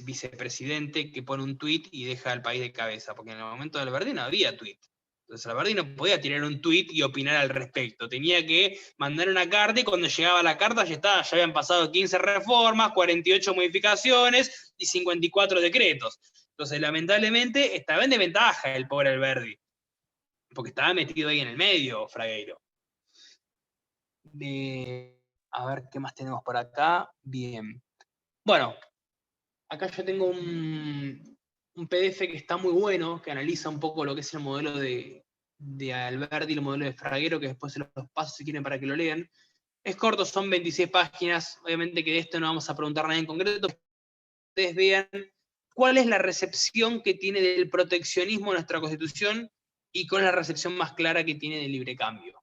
vicepresidente que pone un tuit y deja al país de cabeza, porque en el momento de Alberdi no había tuit. Entonces Alberdi no podía tirar un tuit y opinar al respecto. Tenía que mandar una carta y cuando llegaba la carta ya habían pasado 15 reformas, 48 modificaciones y 54 decretos. Entonces lamentablemente estaba en desventaja el pobre Alberdi, porque estaba metido ahí en el medio, Fragueiro. A ver, ¿qué más tenemos por acá? Bien. Bueno, acá yo tengo un PDF que está muy bueno, que analiza un poco lo que es el modelo de Alberdi y el modelo de Fragueiro, que después se los paso si quieren para que lo lean. Es corto, son 26 páginas, obviamente que de esto no vamos a preguntar nada en concreto. Ustedes vean cuál es la recepción que tiene del proteccionismo nuestra Constitución y cuál es la recepción más clara que tiene del libre cambio.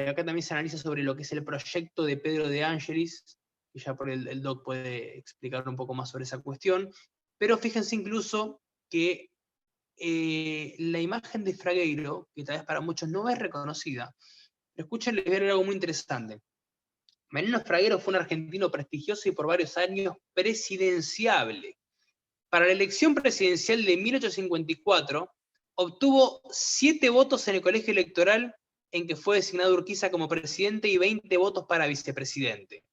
Acá también se analiza sobre lo que es el proyecto de Pedro de Angelis, y ya por el doc puede explicar un poco más sobre esa cuestión, pero fíjense incluso que la imagen de Fragueiro, que tal vez para muchos no es reconocida, pero escúchenles ver algo muy interesante. Mariano Fragueiro fue un argentino prestigioso y por varios años presidenciable. Para la elección presidencial de 1854, obtuvo 7 votos en el colegio electoral en que fue designado Urquiza como presidente y 20 votos para vicepresidente.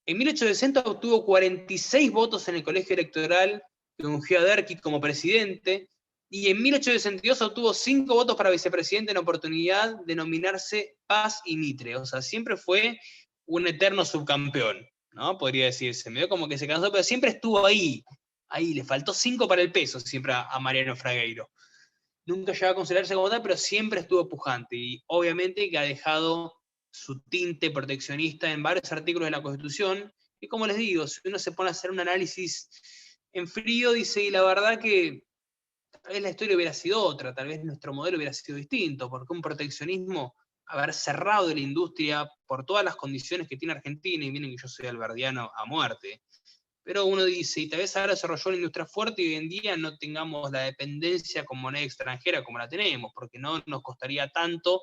En 1860 obtuvo 46 votos en el colegio electoral que ungió a Derqui como presidente, y en 1862 obtuvo 5 votos para vicepresidente en oportunidad de nominarse Paz y Mitre. O sea, siempre fue un eterno subcampeón, ¿no? Podría decirse. Me dio como que se cansó, pero siempre estuvo ahí. Ahí, le faltó 5 para el peso siempre a Mariano Fragueiro. Nunca llegó a considerarse como tal, pero siempre estuvo pujante. Y obviamente que ha dejado su tinte proteccionista en varios artículos de la Constitución. Y como les digo, si uno se pone a hacer un análisis en frío, dice, y la verdad que tal vez la historia hubiera sido otra, tal vez nuestro modelo hubiera sido distinto, porque un proteccionismo, haber cerrado de la industria por todas las condiciones que tiene Argentina, y miren que yo soy alberdiano a muerte, pero uno dice, y tal vez ahora desarrolló una industria fuerte y hoy en día no tengamos la dependencia con moneda extranjera como la tenemos, porque no nos costaría tanto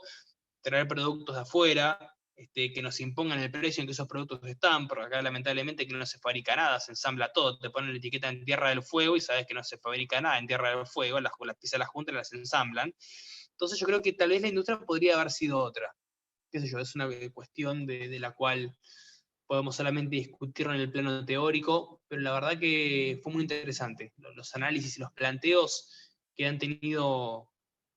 traer productos de afuera, que nos impongan el precio en que esos productos están, porque acá lamentablemente que no se fabrica nada, se ensambla todo, te ponen la etiqueta en Tierra del Fuego y sabes que no se fabrica nada en Tierra del Fuego, las piezas las juntan y las ensamblan. Entonces yo creo que tal vez la industria podría haber sido otra. Qué sé yo, es una cuestión de la cual podemos solamente discutirlo en el plano teórico, pero la verdad que fue muy interesante. Los análisis y los planteos que han tenido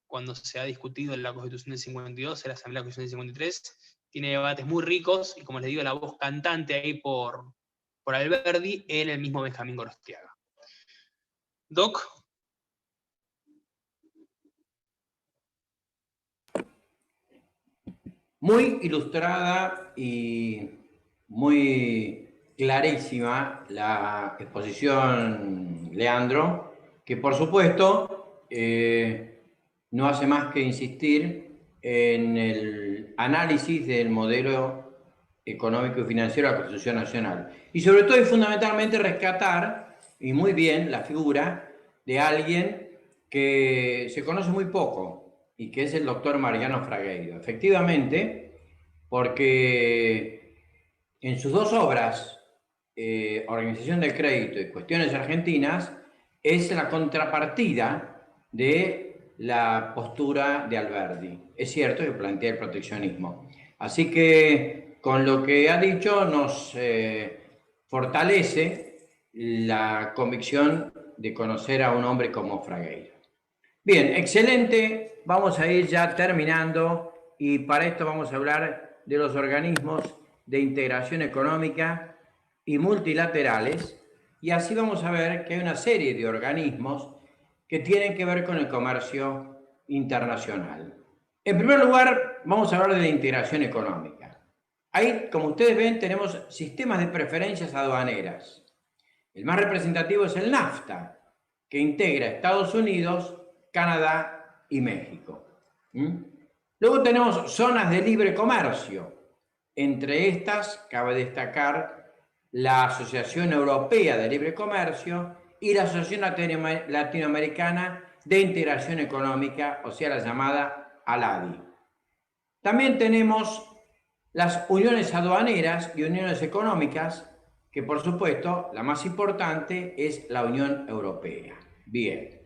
cuando se ha discutido en la Constitución del 52, en la Asamblea Constitucional del 53, tiene debates muy ricos, y como les digo, la voz cantante ahí por Alberdi, en el mismo Benjamín Gorostiaga. Doc. Muy ilustrada y muy clarísima la exposición, Leandro, que por supuesto no hace más que insistir en el análisis del modelo económico y financiero de la Constitución Nacional. Y sobre todo y fundamentalmente rescatar, y muy bien, la figura de alguien que se conoce muy poco, y que es el doctor Mariano Fragueiro. Efectivamente, porque en sus dos obras, Organización del Crédito y Cuestiones Argentinas, es la contrapartida de la postura de Alberdi. Es cierto que plantea el proteccionismo. Así que con lo que ha dicho nos fortalece la convicción de conocer a un hombre como Fragueiro. Bien, excelente. Vamos a ir ya terminando y para esto vamos a hablar de los organismos de integración económica y multilaterales y así vamos a ver que hay una serie de organismos que tienen que ver con el comercio internacional. En primer lugar, vamos a hablar de la integración económica. Ahí, como ustedes ven, tenemos sistemas de preferencias aduaneras. El más representativo es el NAFTA, que integra Estados Unidos, Canadá y México. Luego tenemos zonas de libre comercio. Entre estas, cabe destacar la Asociación Europea de Libre Comercio y la Asociación Latinoamericana de Integración Económica, o sea, la llamada ALADI. También tenemos las uniones aduaneras y uniones económicas, que por supuesto la más importante es la Unión Europea. Bien.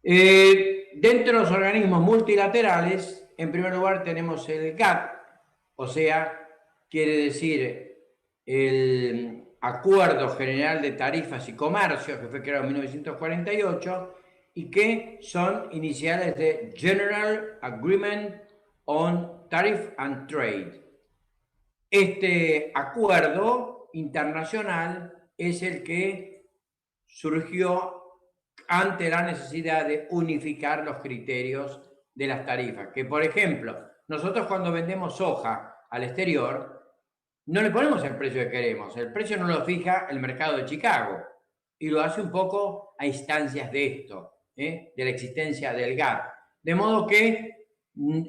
Dentro de los organismos multilaterales, en primer lugar tenemos el GATT, o sea, quiere decir el Acuerdo General de Tarifas y Comercio, que fue creado en 1948, y que son iniciales de General Agreement on Tariff and Trade. Este acuerdo internacional es el que surgió ante la necesidad de unificar los criterios de las tarifas. Que, por ejemplo, nosotros cuando vendemos soja al exterior, no le ponemos el precio que queremos. El precio no lo fija el mercado de Chicago. Y lo hace un poco a instancias de esto, de la existencia del GATT. De modo que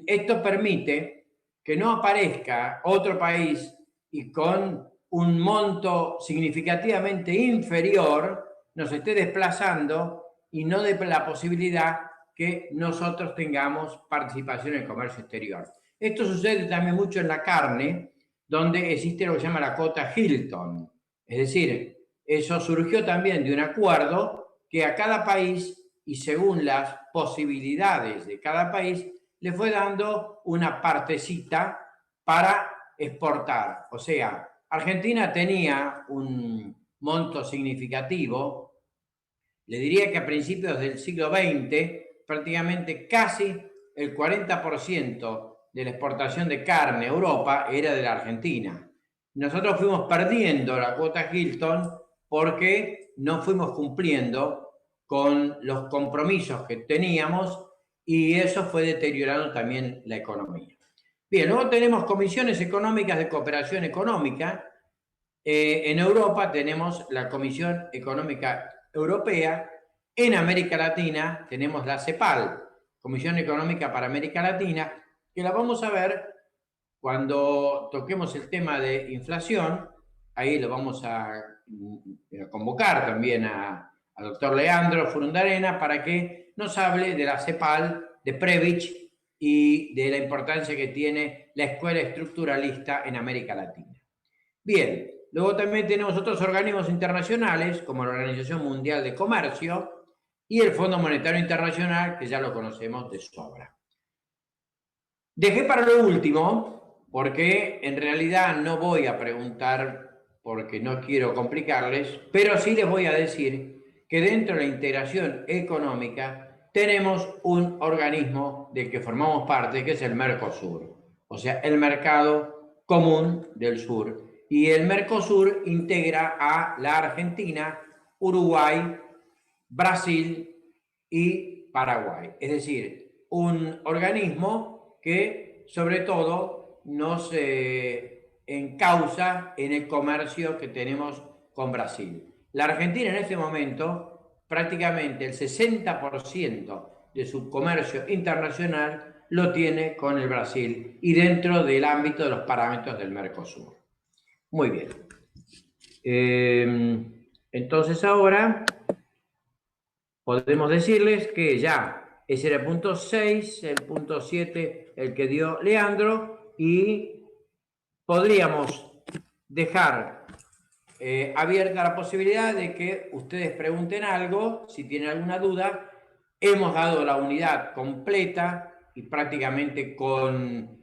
esto permite que no aparezca otro país y con un monto significativamente inferior nos esté desplazando y no dé la posibilidad que nosotros tengamos participación en el comercio exterior. Esto sucede también mucho en la carne, donde existe lo que se llama la cuota Hilton. Es decir, eso surgió también de un acuerdo que a cada país, y según las posibilidades de cada país, le fue dando una partecita para exportar. O sea, Argentina tenía un monto significativo. Le diría que a principios del siglo XX, prácticamente casi el 40% de la exportación de carne a Europa era de la Argentina. Nosotros fuimos perdiendo la cuota Hilton porque no fuimos cumpliendo con los compromisos que teníamos y eso fue deteriorando también la economía. Bien, luego tenemos comisiones económicas de cooperación económica. En Europa tenemos la Comisión Económica Europea. En América Latina tenemos la CEPAL, Comisión Económica para América Latina, que la vamos a ver cuando toquemos el tema de inflación. Ahí lo vamos a convocar también al doctor Leandro Furundarena para que nos hable de la CEPAL, de Previch y de la importancia que tiene la escuela estructuralista en América Latina. Bien, luego también tenemos otros organismos internacionales, como la Organización Mundial de Comercio y el Fondo Monetario Internacional, que ya lo conocemos de sobra. Dejé para lo último, porque en realidad no voy a preguntar, porque no quiero complicarles, pero sí les voy a decir que dentro de la integración económica tenemos un organismo del que formamos parte, que es el Mercosur, o sea, el mercado común del sur. Y el Mercosur integra a la Argentina, Uruguay, Brasil y Paraguay. Es decir, un organismo que sobre todo nos encausa en el comercio que tenemos con Brasil. La Argentina en este momento, prácticamente el 60% de su comercio internacional lo tiene con el Brasil y dentro del ámbito de los parámetros del Mercosur. Muy bien. Entonces ahora podemos decirles que ya ese era el punto 6, el punto 7, el que dio Leandro, y podríamos dejar abierta la posibilidad de que ustedes pregunten algo, si tienen alguna duda. Hemos dado la unidad completa y prácticamente con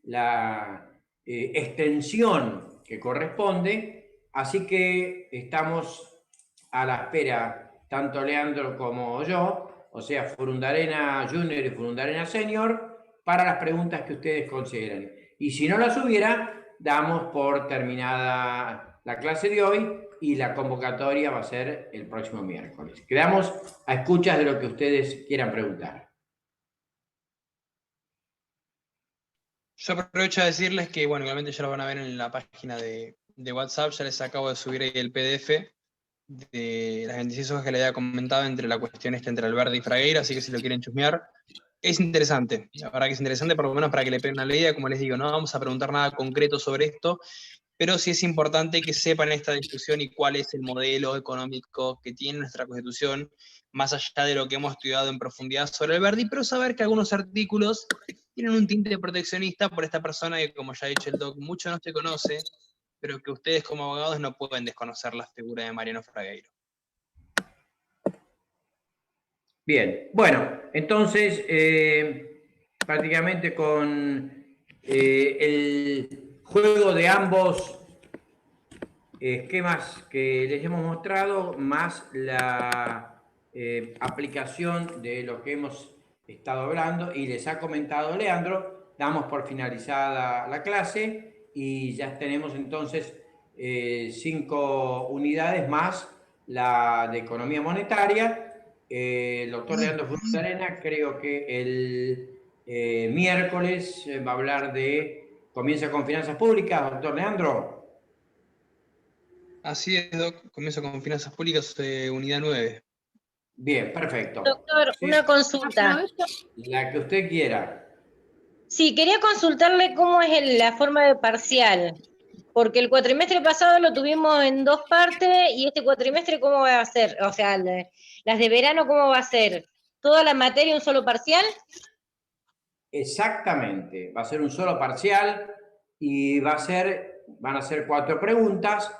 la extensión que corresponde, así que estamos a la espera, tanto Leandro como yo, o sea, Furundarena Junior y Furundarena Senior, para las preguntas que ustedes consideren. Y si no las hubiera, damos por terminada la clase de hoy y la convocatoria va a ser el próximo miércoles. Quedamos a escuchas de lo que ustedes quieran preguntar. Yo aprovecho a decirles que, bueno, igualmente ya lo van a ver en la página de WhatsApp, ya les acabo de subir ahí el PDF de las 26 hojas que les había comentado entre la cuestión entre Alberdi y Fragueiro, así que si lo quieren chusmear, es interesante. La verdad que es interesante, por lo menos para que le peguen una leída. Como les digo, no vamos a preguntar nada concreto sobre esto, pero sí es importante que sepan esta discusión y cuál es el modelo económico que tiene nuestra Constitución, más allá de lo que hemos estudiado en profundidad sobre Alberdi, pero saber que algunos artículos tienen un tinte proteccionista por esta persona que, como ya ha dicho el doc, mucho no se conoce, pero que ustedes como abogados no pueden desconocer la figura de Mariano Fragueiro. Bien, bueno, entonces prácticamente con el juego de ambos esquemas que les hemos mostrado, más la aplicación de lo que hemos estado hablando y les ha comentado Leandro, damos por finalizada la clase y ya tenemos entonces 5 unidades más la de economía monetaria. El doctor Leandro Fontanarena creo que el miércoles va a hablar comienza con finanzas públicas, doctor Leandro. Así es, doc. Comienzo con finanzas públicas, unidad 9. Bien, perfecto. Doctor, Sí, una consulta. la que usted quiera. Sí, quería consultarle cómo es la forma de parcial, porque el cuatrimestre pasado lo tuvimos en 2 partes y este cuatrimestre ¿cómo va a ser? O sea, las de verano ¿cómo va a ser? ¿Toda la materia un solo parcial? Exactamente. Va a ser un solo parcial y van a ser 4 preguntas.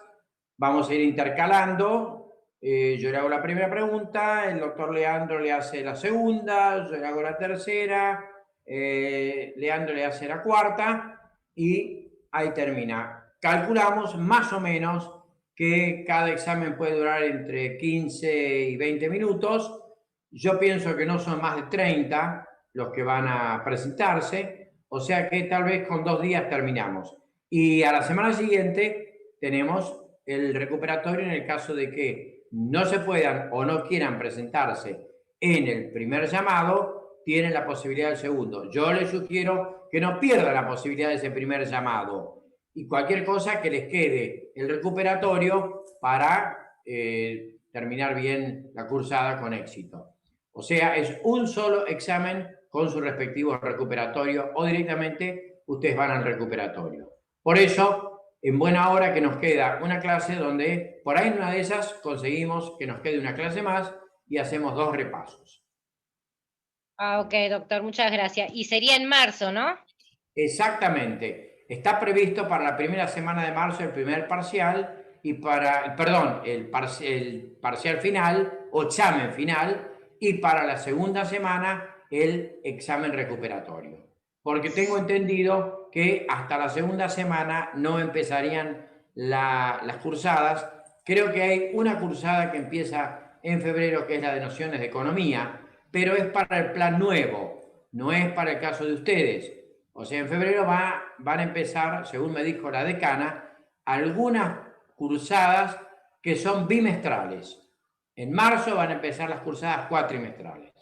Vamos a ir intercalando. Yo le hago la primera pregunta, el doctor Leandro le hace la segunda, yo le hago la tercera, Leandro le hace la cuarta y ahí termina. Calculamos más o menos que cada examen puede durar entre 15 y 20 minutos. Yo pienso que no son más de 30 los que van a presentarse, o sea que tal vez con 2 días terminamos. Y a la semana siguiente tenemos el recuperatorio en el caso de que no se puedan o no quieran presentarse en el primer llamado, tienen la posibilidad del segundo. Yo les sugiero que no pierdan la posibilidad de ese primer llamado y cualquier cosa que les quede el recuperatorio para terminar bien la cursada con éxito. O sea, es un solo examen con su respectivo recuperatorio o directamente ustedes van al recuperatorio. Por eso, en buena hora que nos queda una clase donde por ahí en una de esas conseguimos que nos quede una clase más y hacemos 2 repasos. Ah, ok, doctor, muchas gracias. Y sería en marzo, ¿no? Exactamente. Está previsto para la primera semana de marzo el primer parcial y el parcial final o examen final y para la segunda semana el examen recuperatorio. Porque tengo entendido que hasta la segunda semana no empezarían las cursadas. Creo que hay una cursada que empieza en febrero, que es la de nociones de economía, pero es para el plan nuevo, no es para el caso de ustedes. O sea, en febrero van a empezar, según me dijo la decana, algunas cursadas que son bimestrales. En marzo van a empezar las cursadas cuatrimestrales.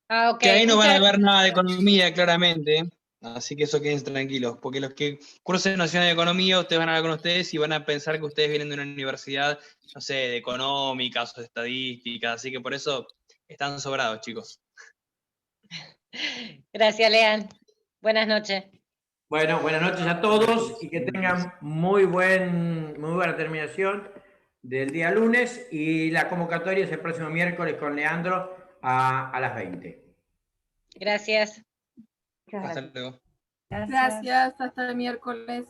Ah, ok. Que ahí no van a Muchas ver nada de economía, claramente, así que eso queden tranquilos, porque los que cursen Nacional de Economía, ustedes van a hablar con ustedes y van a pensar que ustedes vienen de una universidad, no sé, de económicas o de estadísticas, así que por eso están sobrados, chicos. gracias, Lean. Buenas noches. Bueno, buenas noches a todos y que tengan muy buena terminación del día lunes y la convocatoria es el próximo miércoles con Leandro a las 20. Gracias. Hasta luego. Gracias, hasta el miércoles.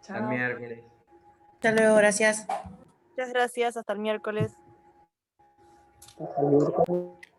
Hasta el miércoles. Hasta luego, gracias. Muchas gracias, hasta el miércoles. Hasta el miércoles.